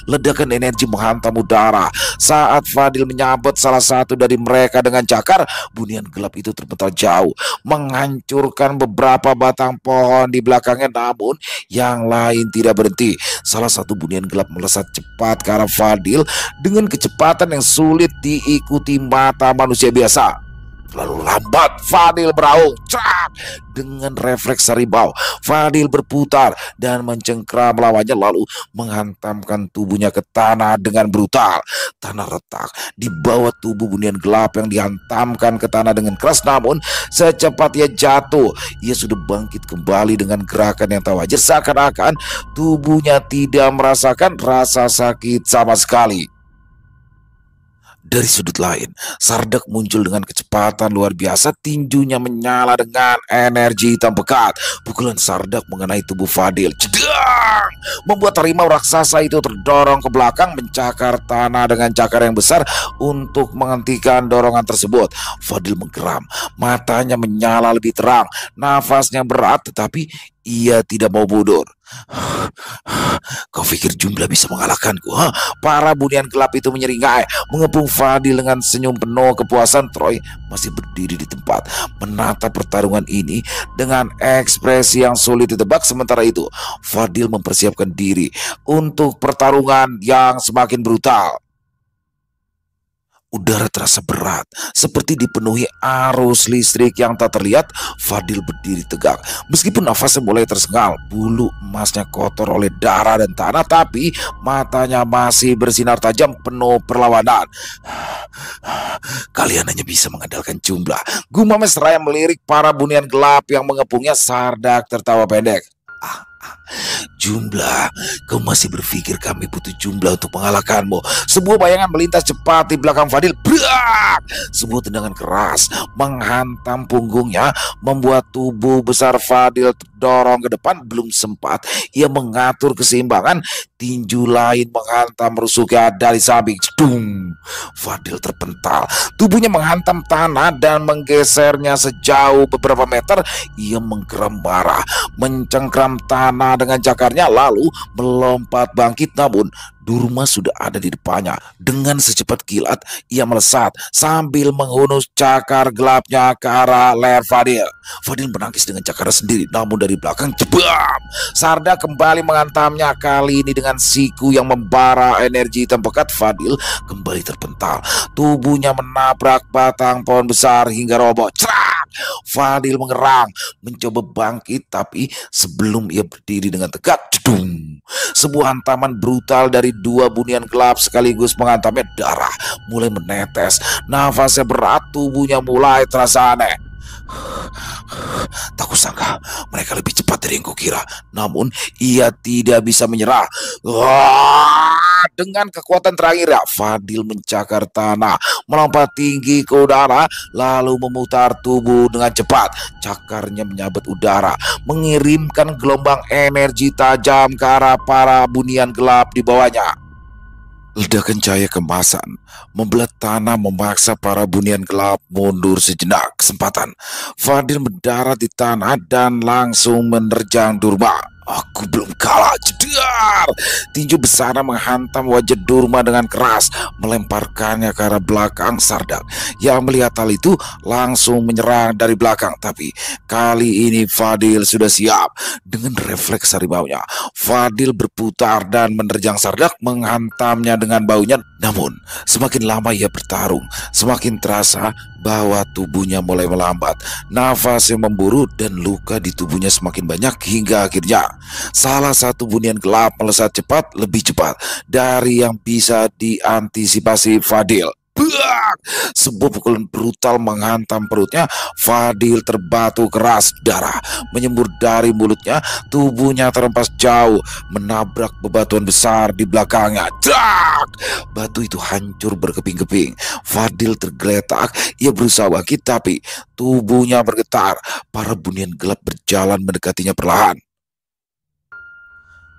S1: Ledakan energi menghantam udara. Saat Fadil menyabet salah satu dari mereka dengan cakar, bunian gelap itu terpental jauh, menghancurkan beberapa batang pohon di belakangnya, namun yang lain tidak berhenti. Salah satu bunian gelap melesat cepat ke arah Fadil dengan kecepatan yang sulit diikuti mata manusia biasa. Lalu lambat Fadil beraung, cerak! Dengan refleks harimau, Fadil berputar dan mencengkram lawannya lalu menghantamkan tubuhnya ke tanah dengan brutal. Tanah retak di bawah tubuh bunian gelap yang dihantamkan ke tanah dengan keras, namun secepat ia jatuh, ia sudah bangkit kembali dengan gerakan yang tak wajar, seakan-akan tubuhnya tidak merasakan rasa sakit sama sekali. Dari sudut lain, Sardak muncul dengan kecepatan luar biasa, tinjunya menyala dengan energi hitam pekat. Pukulan Sardak mengenai tubuh Fadil, jedang, membuat harimau raksasa itu terdorong ke belakang, mencakar tanah dengan cakar yang besar untuk menghentikan dorongan tersebut. Fadil menggeram, matanya menyala lebih terang, nafasnya berat, tetapi ia tidak mau mundur. Kau pikir jumlah bisa mengalahkanku? Para bunian gelap itu menyeringai, mengepung Fadil dengan senyum penuh kepuasan. Troy masih berdiri di tempat, menatap pertarungan ini dengan ekspresi yang sulit ditebak. Sementara itu, Fadil mempersiapkan diri untuk pertarungan yang semakin brutal. Udara terasa berat, seperti dipenuhi arus listrik yang tak terlihat. Fadil berdiri tegak, meskipun nafasnya mulai tersengal, bulu emasnya kotor oleh darah dan tanah, tapi matanya masih bersinar tajam penuh perlawanan. Kalian hanya bisa mengandalkan jumlah, gumamnya seraya melirik para bunian gelap yang mengepungnya. Sardak tertawa pendek. Jumlah, kau masih berpikir kami butuh jumlah untuk mengalahkanmu? Sebuah bayangan melintas cepat di belakang Fadil. Brak! Sebuah tendangan keras menghantam punggungnya, membuat tubuh besar Fadil terdorong ke depan. Belum sempat ia mengatur keseimbangan, tinju lain menghantam rusuknya dari samping. Dung! Fadil terpental, tubuhnya menghantam tanah dan menggesernya sejauh beberapa meter. Ia menggeram marah, mencengkram tanah dengan cakarnya lalu melompat bangkit, namun Durma sudah ada di depannya. Dengan secepat kilat ia melesat sambil menghunus cakar gelapnya ke arah leher Fadil. Fadil menangkis dengan cakarnya sendiri, namun dari belakang jebam, Sardak kembali menghantamnya, kali ini dengan siku yang membara energi hitam pekat. Fadil kembali terpental, tubuhnya menabrak batang pohon besar hingga roboh. Cerak! Fadil mengerang, mencoba bangkit, tapi sebelum ia berdiri dengan tegak, jedung, sebuah hantaman brutal dari dua bunian gelap sekaligus menghantamnya. Darah mulai menetes, nafasnya berat, tubuhnya mulai terasa aneh. Tak kusangka mereka lebih cepat dari yang kukira, namun ia tidak bisa menyerah. Dengan kekuatan terakhir, Fadil mencakar tanah, melompat tinggi ke udara, lalu memutar tubuh dengan cepat. Cakarnya menyabet udara, mengirimkan gelombang energi tajam ke arah para bunian gelap di bawahnya. Ledakan cahaya kemasan membelah tanah memaksa para bunian gelap mundur sejenak kesempatan. Fadil mendarat di tanah dan langsung menerjang Durma. Aku belum kalah, jedar! Tinju besar menghantam wajah Durma dengan keras, melemparkannya ke arah belakang Sardak. Yang melihat hal itu langsung menyerang dari belakang, tapi kali ini Fadil sudah siap. Dengan refleks harimaunya, Fadil berputar dan menerjang Sardak, menghantamnya dengan baunya. Namun, semakin lama ia bertarung, semakin terasa bahwa tubuhnya mulai melambat, nafasnya memburu dan luka di tubuhnya semakin banyak hingga akhirnya salah satu bunian gelap melesat cepat, lebih cepat dari yang bisa diantisipasi Fadil. Buak! Sebuah pukulan brutal menghantam perutnya. Fadil terbatu keras, darah menyembur dari mulutnya, tubuhnya terhempas jauh, menabrak bebatuan besar di belakangnya. Dak! Batu itu hancur berkeping-keping. Fadil tergeletak, ia berusaha bangkit tapi tubuhnya bergetar. Para bunian gelap berjalan mendekatinya perlahan.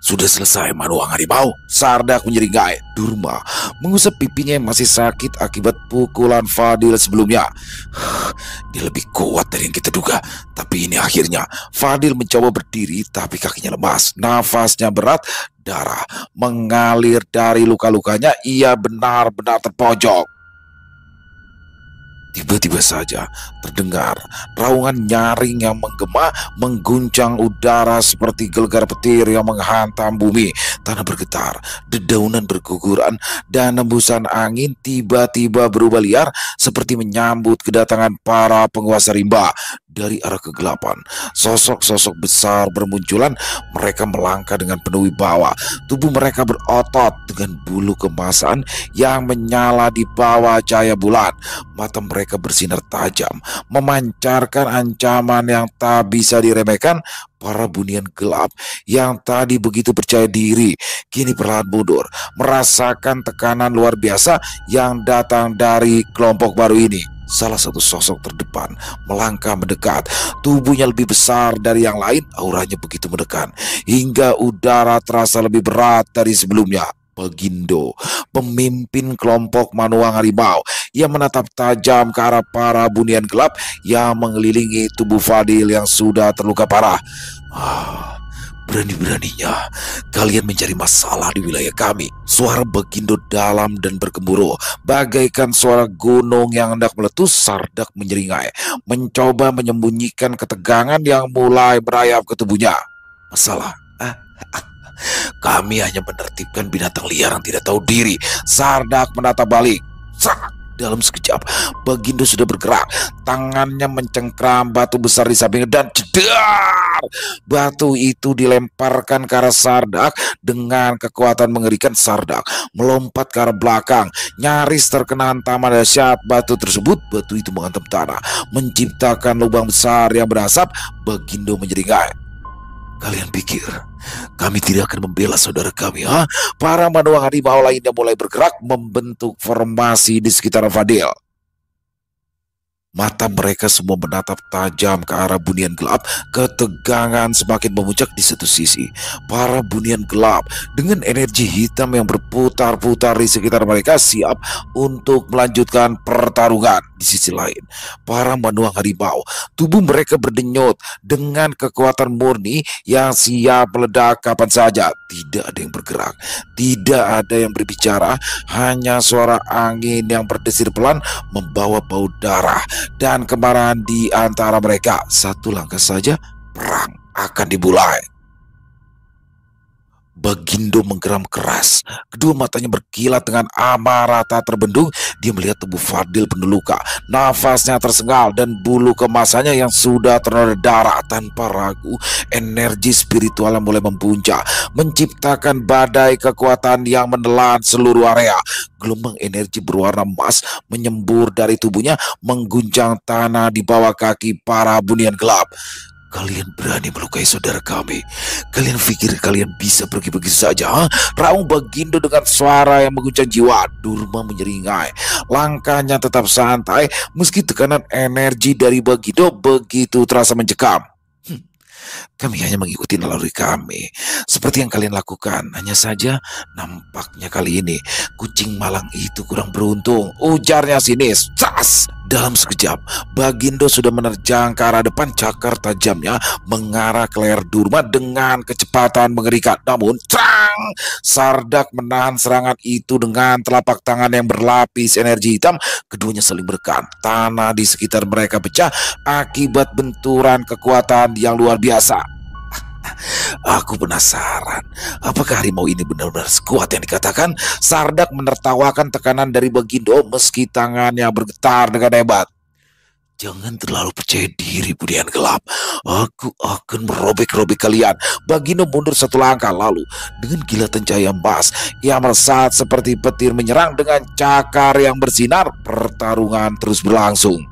S1: Sudah selesai manuang harimau, Sardak menyeringai. Durma mengusap pipinya yang masih sakit akibat pukulan Fadil sebelumnya. Dia lebih kuat dari yang kita duga. Tapi ini akhirnya. Fadil mencoba berdiri tapi kakinya lemas, nafasnya berat, darah mengalir dari luka-lukanya. Ia benar-benar terpojok. Tiba-tiba saja terdengar raungan nyaring yang menggema mengguncang udara seperti gelegar petir yang menghantam bumi. Tanah bergetar, dedaunan berguguran, dan hembusan angin tiba-tiba berubah liar seperti menyambut kedatangan para penguasa rimba. Dari arah kegelapan, sosok-sosok besar bermunculan. Mereka melangkah dengan penuh wibawa. Tubuh mereka berotot dengan bulu kemasan yang menyala di bawah cahaya bulan. Mata mereka bersinar tajam, memancarkan ancaman yang tak bisa diremehkan. Para bunian gelap yang tadi begitu percaya diri, kini perlahan mundur, merasakan tekanan luar biasa yang datang dari kelompok baru ini. Salah satu sosok terdepan melangkah mendekat. Tubuhnya lebih besar dari yang lain, auranya begitu menekan, hingga udara terasa lebih berat dari sebelumnya. Bagindo, pemimpin kelompok Manuang Harimau, ia menatap tajam ke arah para bunian gelap yang mengelilingi tubuh Fadil yang sudah terluka parah. Berani-beraninya kalian mencari masalah di wilayah kami. Suara Bagindo dalam dan bergemuruh, bagaikan suara gunung yang hendak meletus. Sardak menyeringai, mencoba menyembunyikan ketegangan yang mulai merayap ke tubuhnya. Masalah? Kami hanya menertibkan binatang liar yang tidak tahu diri. Sardak menatap balik. Dalam sekejap, Bagindo sudah bergerak. Tangannya mencengkram batu besar di sampingnya dan jedar! Batu itu dilemparkan ke arah Sardak dengan kekuatan mengerikan. Sardak melompat ke arah belakang, nyaris terkena hantaman dahsyat batu tersebut. Batu itu menghantam tanah, menciptakan lubang besar yang berasap. Bagindo menyeringai. Kalian pikir kami tidak akan membela saudara kami, ha? Para Manuang Harimau lainnya mulai bergerak membentuk formasi di sekitar Fadil. Mata mereka semua menatap tajam ke arah bunian gelap. Ketegangan semakin memuncak di satu sisi. Para bunian gelap dengan energi hitam yang berputar-putar di sekitar mereka siap untuk melanjutkan pertarungan. Di sisi lain, para Manuang Harimau, tubuh mereka berdenyut dengan kekuatan murni yang siap meledak kapan saja. Tidak ada yang bergerak, tidak ada yang berbicara, hanya suara angin yang berdesir pelan membawa bau darah dan kemarahan di antara mereka. Satu langkah saja, perang akan dimulai. Bagindo menggeram keras. Kedua matanya berkilat dengan amarah tak terbendung. Dia melihat tubuh Fadil penuh luka. Nafasnya tersengal dan bulu kemasannya yang sudah ternoda darah. Tanpa ragu, energi spiritualnya mulai membuncah, menciptakan badai kekuatan yang menelan seluruh area. Gelombang energi berwarna emas menyembur dari tubuhnya, mengguncang tanah di bawah kaki para bunian gelap. Kalian berani melukai saudara kami? Kalian pikir kalian bisa pergi begitu saja? Ha? Raung Bagindo dengan suara yang mengguncang jiwa. Durma menyeringai. Langkahnya tetap santai meski tekanan energi dari Bagindo begitu terasa mencekam. Kami hanya mengikuti naluri kami, seperti yang kalian lakukan. Hanya saja, nampaknya kali ini kucing malang itu kurang beruntung, ujarnya sinis. Cas! Dalam sekejap, Bagindo sudah menerjang ke arah depan. Cakar tajamnya mengarah ke leher Durma dengan kecepatan mengerikan. Namun, cerang! Sardak menahan serangan itu dengan telapak tangan yang berlapis energi hitam. Keduanya saling berdekat. Tanah di sekitar mereka pecah akibat benturan kekuatan yang luar biasa. Aku penasaran, apakah harimau ini benar-benar sekuat yang dikatakan? Sardak menertawakan tekanan dari Bagindo meski tangannya bergetar dengan hebat. Jangan terlalu percaya diri, Budian Gelap. Aku akan merobek-robek kalian. Bagindo mundur satu langkah, lalu dengan kilatan cahaya emas yang melesat seperti petir menyerang dengan cakar yang bersinar. Pertarungan terus berlangsung.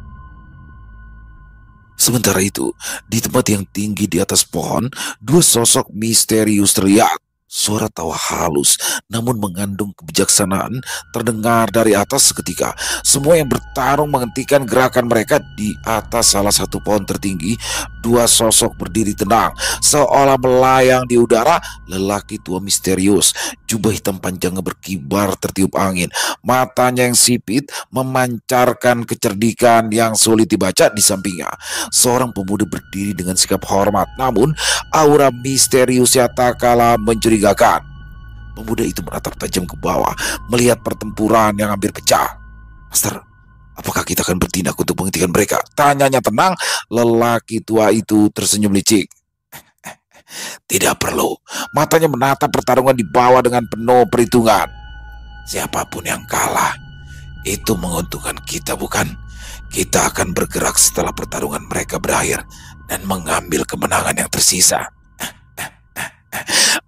S1: Sementara itu, di tempat yang tinggi di atas pohon, dua sosok misterius terlihat. Suara tawa halus namun mengandung kebijaksanaan terdengar dari atas seketika. Semua yang bertarung menghentikan gerakan mereka. Di atas salah satu pohon tertinggi, dua sosok berdiri tenang, seolah melayang di udara. Lelaki tua misterius, jubah hitam panjangnya berkibar tertiup angin. Matanya yang sipit memancarkan kecerdikan yang sulit dibaca. Di sampingnya, seorang pemuda berdiri dengan sikap hormat, namun aura misteriusnya tak kalah mencurigakan. Pemuda itu menatap tajam ke bawah, melihat pertempuran yang hampir pecah. Master, apakah kita akan bertindak untuk menghentikan mereka? Tanyanya tenang. Lelaki tua itu tersenyum licik. Tidak perlu. Matanya menatap pertarungan di bawah dengan penuh perhitungan. Siapapun yang kalah, itu menguntungkan kita, bukan? Kita akan bergerak setelah pertarungan mereka berakhir dan mengambil kemenangan yang tersisa.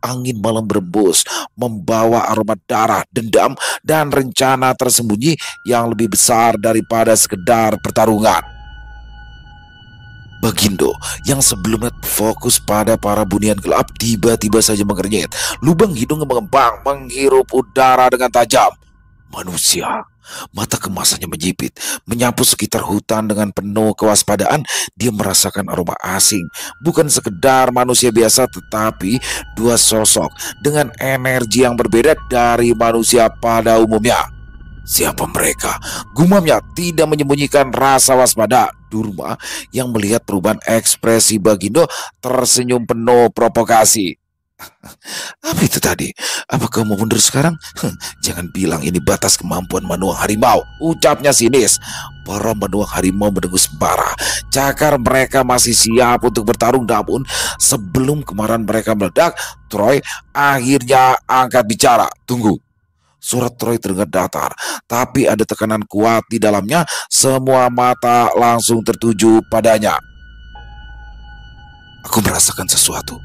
S1: Angin malam berembus, membawa aroma darah, dendam, dan rencana tersembunyi yang lebih besar daripada sekedar pertarungan. Bagindo yang sebelumnya fokus pada para bunian gelap tiba-tiba saja mengernyit. Lubang hidungnya mengembang, menghirup udara dengan tajam. Manusia, mata kemasannya menjepit, menyapu sekitar hutan dengan penuh kewaspadaan. Dia merasakan aroma asing, bukan sekedar manusia biasa, tetapi dua sosok dengan energi yang berbeda dari manusia pada umumnya. Siapa mereka? Gumamnya tidak menyembunyikan rasa waspada. Durma yang melihat perubahan ekspresi Bagindo tersenyum penuh provokasi. Apa itu tadi? Apa kamu mundur sekarang? Jangan bilang ini batas kemampuan manuang harimau, ucapnya sinis. Para manuang harimau mendengus bara. Cakar mereka masih siap untuk bertarung, namun sebelum kemarahan mereka meledak, Troy akhirnya angkat bicara. Tunggu. Surat Troy terdengar datar, tapi ada tekanan kuat di dalamnya. Semua mata langsung tertuju padanya. Aku merasakan sesuatu.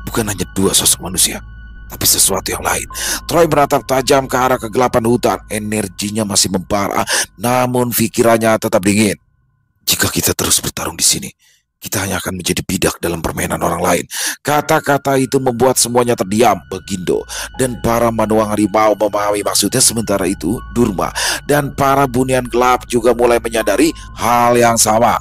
S1: Bukan hanya dua sosok manusia, tapi sesuatu yang lain. Troy menatap tajam ke arah kegelapan hutan. Energinya masih membara, namun pikirannya tetap dingin. Jika kita terus bertarung di sini, kita hanya akan menjadi bidak dalam permainan orang lain. Kata-kata itu membuat semuanya terdiam. Bagindo dan para manuang harimau memahami maksudnya. Sementara itu, Durma dan para bunian gelap juga mulai menyadari hal yang sama.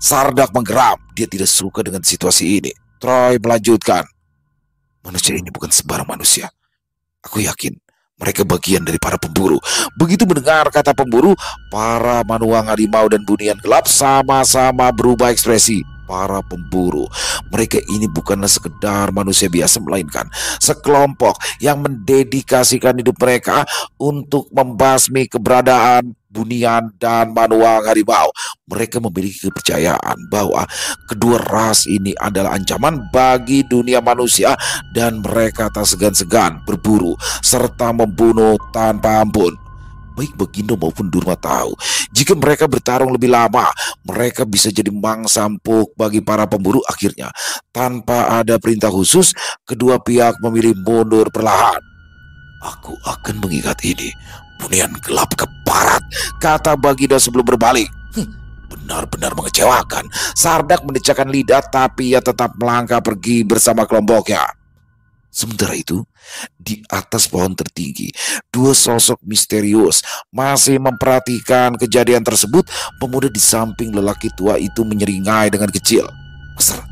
S1: Sardak menggeram. Dia tidak suka dengan situasi ini. Troy melanjutkan. Manusia ini bukan sembarang manusia. Aku yakin mereka bagian dari para pemburu. Begitu mendengar kata pemburu, para manuang harimau dan bunian gelap sama-sama berubah ekspresi. Para pemburu, mereka ini bukanlah sekedar manusia biasa, melainkan sekelompok yang mendedikasikan hidup mereka untuk membasmi keberadaan bunian dan manuang harimau. Mereka memiliki kepercayaan bahwa kedua ras ini adalah ancaman bagi dunia manusia, dan mereka tak segan-segan berburu serta membunuh tanpa ampun. Baik Bagindo maupun Durma tahu, jika mereka bertarung lebih lama, mereka bisa jadi mangsa empuk bagi para pemburu. Akhirnya, tanpa ada perintah khusus, kedua pihak memilih mundur perlahan. Aku akan mengingat ini, bunian gelap keparat, kata Bagindo sebelum berbalik. Benar-benar mengecewakan. Sardak mendecakkan lidah, tapi ia tetap melangkah pergi bersama kelompoknya. Sementara itu, di atas pohon tertinggi, dua sosok misterius masih memperhatikan kejadian tersebut. Pemuda di samping lelaki tua itu menyeringai dengan kecil. Master,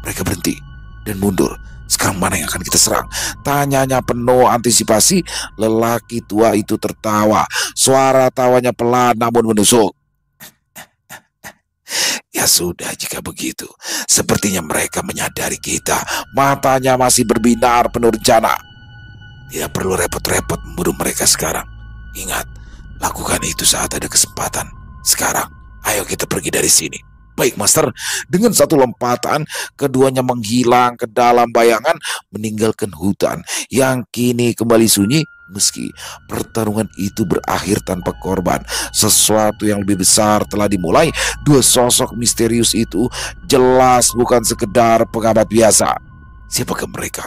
S1: Mereka berhenti dan mundur. Sekarang mana yang akan kita serang? Tanyanya penuh antisipasi. Lelaki tua itu tertawa. Suara tawanya pelan namun menusuk. Ya sudah, jika begitu. Sepertinya mereka menyadari kita. Matanya masih berbinar penuh rencana. Tidak perlu repot-repot membunuh mereka sekarang. Ingat, lakukan itu saat ada kesempatan. Sekarang, ayo kita pergi dari sini. Baik, Master. Dengan satu lompatan, keduanya menghilang ke dalam bayangan, meninggalkan hutan yang kini kembali sunyi. Meski pertarungan itu berakhir tanpa korban, sesuatu yang lebih besar telah dimulai. Dua sosok misterius itu jelas bukan sekedar pengamat biasa. Siapakah mereka?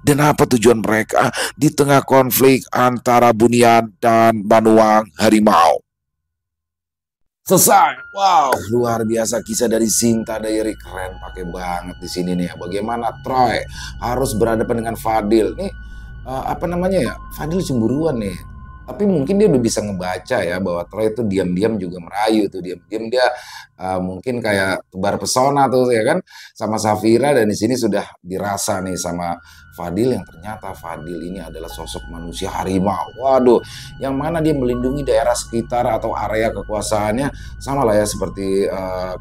S1: Dan apa tujuan mereka di tengah konflik antara Bunian dan Banuang Harimau? Selesai. Wow, luar biasa kisah dari Sinta Diary. Keren, pakai banget di sini nih ya. Bagaimana Troy harus berhadapan dengan Fadil. Nih apa namanya ya? Fadil cemburuan nih. Tapi mungkin dia udah bisa ngebaca ya bahwa Troy itu diam-diam juga merayu tuh, diam-diam dia mungkin kayak tebar pesona tuh ya kan sama Safira, dan di sini sudah dirasa nih sama Fadil yang ternyata Fadil ini adalah sosok manusia harimau. Waduh, yang mana dia melindungi daerah sekitar atau area kekuasaannya sama lah ya seperti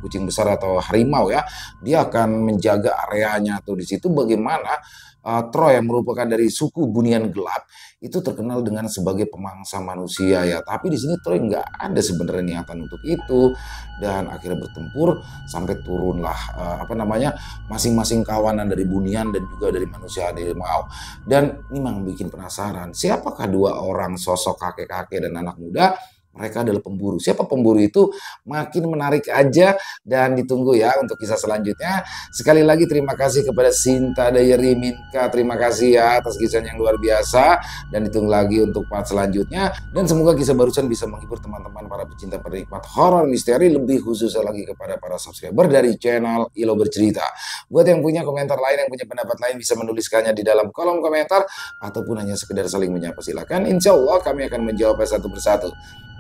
S1: kucing besar atau harimau ya. Dia akan menjaga areanya tuh di situ. Bagaimana Troy yang merupakan dari suku Bunian Gelap itu terkenal dengan sebagai pemangsa manusia ya. Tapi di sini Troy nggak ada sebenarnya niatan untuk itu, dan akhirnya bertempur sampai turunlah apa namanya masing-masing kawanan dari Bunian dan juga dari manusia harimau. Dan ini memang bikin penasaran, siapakah dua orang sosok kakek-kakek dan anak muda? Mereka adalah pemburu. Siapa pemburu itu? Makin menarik aja, dan ditunggu ya untuk kisah selanjutnya. Sekali lagi terima kasih kepada Sinta Diary Minka. Terima kasih ya atas kisahnya yang luar biasa, dan ditunggu lagi untuk part selanjutnya. Dan semoga kisah barusan bisa menghibur teman-teman para pecinta penikmat horor misteri, lebih khususnya lagi kepada para subscriber dari channel Ilo Bercerita. Buat yang punya komentar lain, yang punya pendapat lain, bisa menuliskannya di dalam kolom komentar ataupun hanya sekedar saling menyapa, silakan. Insya Allah kami akan menjawabnya satu persatu.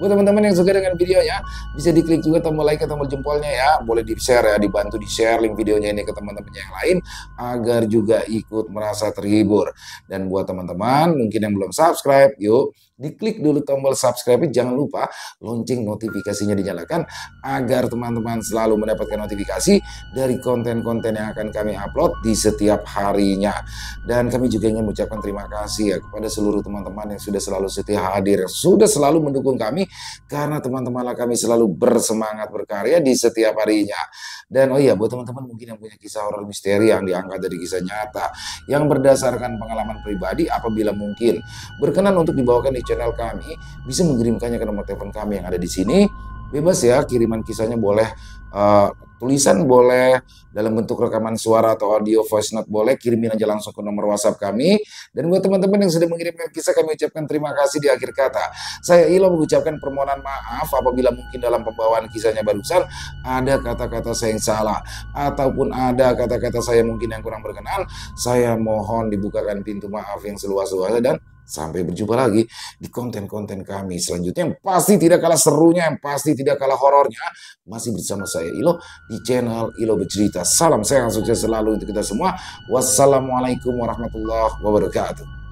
S1: Buat teman-teman yang suka dengan videonya, bisa diklik juga tombol like atau tombol jempolnya ya. Boleh di-share ya, dibantu di-share link videonya ini ke teman-teman yang lain agar juga ikut merasa terhibur. Dan buat teman-teman mungkin yang belum subscribe, yuk diklik dulu tombol subscribe, jangan lupa lonceng notifikasinya dinyalakan agar teman-teman selalu mendapatkan notifikasi dari konten-konten yang akan kami upload di setiap harinya. Dan kami juga ingin mengucapkan terima kasih ya kepada seluruh teman-teman yang sudah selalu setia hadir, yang sudah selalu mendukung kami, karena teman-temanlah kami selalu bersemangat berkarya di setiap harinya. Dan oh iya, buat teman-teman mungkin yang punya kisah horor misteri yang diangkat dari kisah nyata yang berdasarkan pengalaman pribadi, apabila mungkin berkenan untuk dibawakan di channel kami, bisa mengirimkannya ke nomor telepon kami yang ada di sini. Bebas ya, kiriman kisahnya boleh tulisan, boleh dalam bentuk rekaman suara atau audio voice note, boleh kirimin aja langsung ke nomor WhatsApp kami. Dan buat teman-teman yang sudah mengirimkan kisah, kami ucapkan terima kasih di akhir kata. Saya Ilo mengucapkan permohonan maaf apabila mungkin dalam pembawaan kisahnya barusan ada kata-kata saya yang salah ataupun ada kata-kata saya mungkin yang kurang berkenan. Saya mohon dibukakan pintu maaf yang seluas-luasnya, dan sampai berjumpa lagi di konten-konten kami selanjutnya yang pasti tidak kalah serunya, yang pasti tidak kalah horornya. Masih bersama saya Ilo di channel Ilo Bercerita. Salam sehat, sukses selalu untuk kita semua. Wassalamualaikum warahmatullahi wabarakatuh.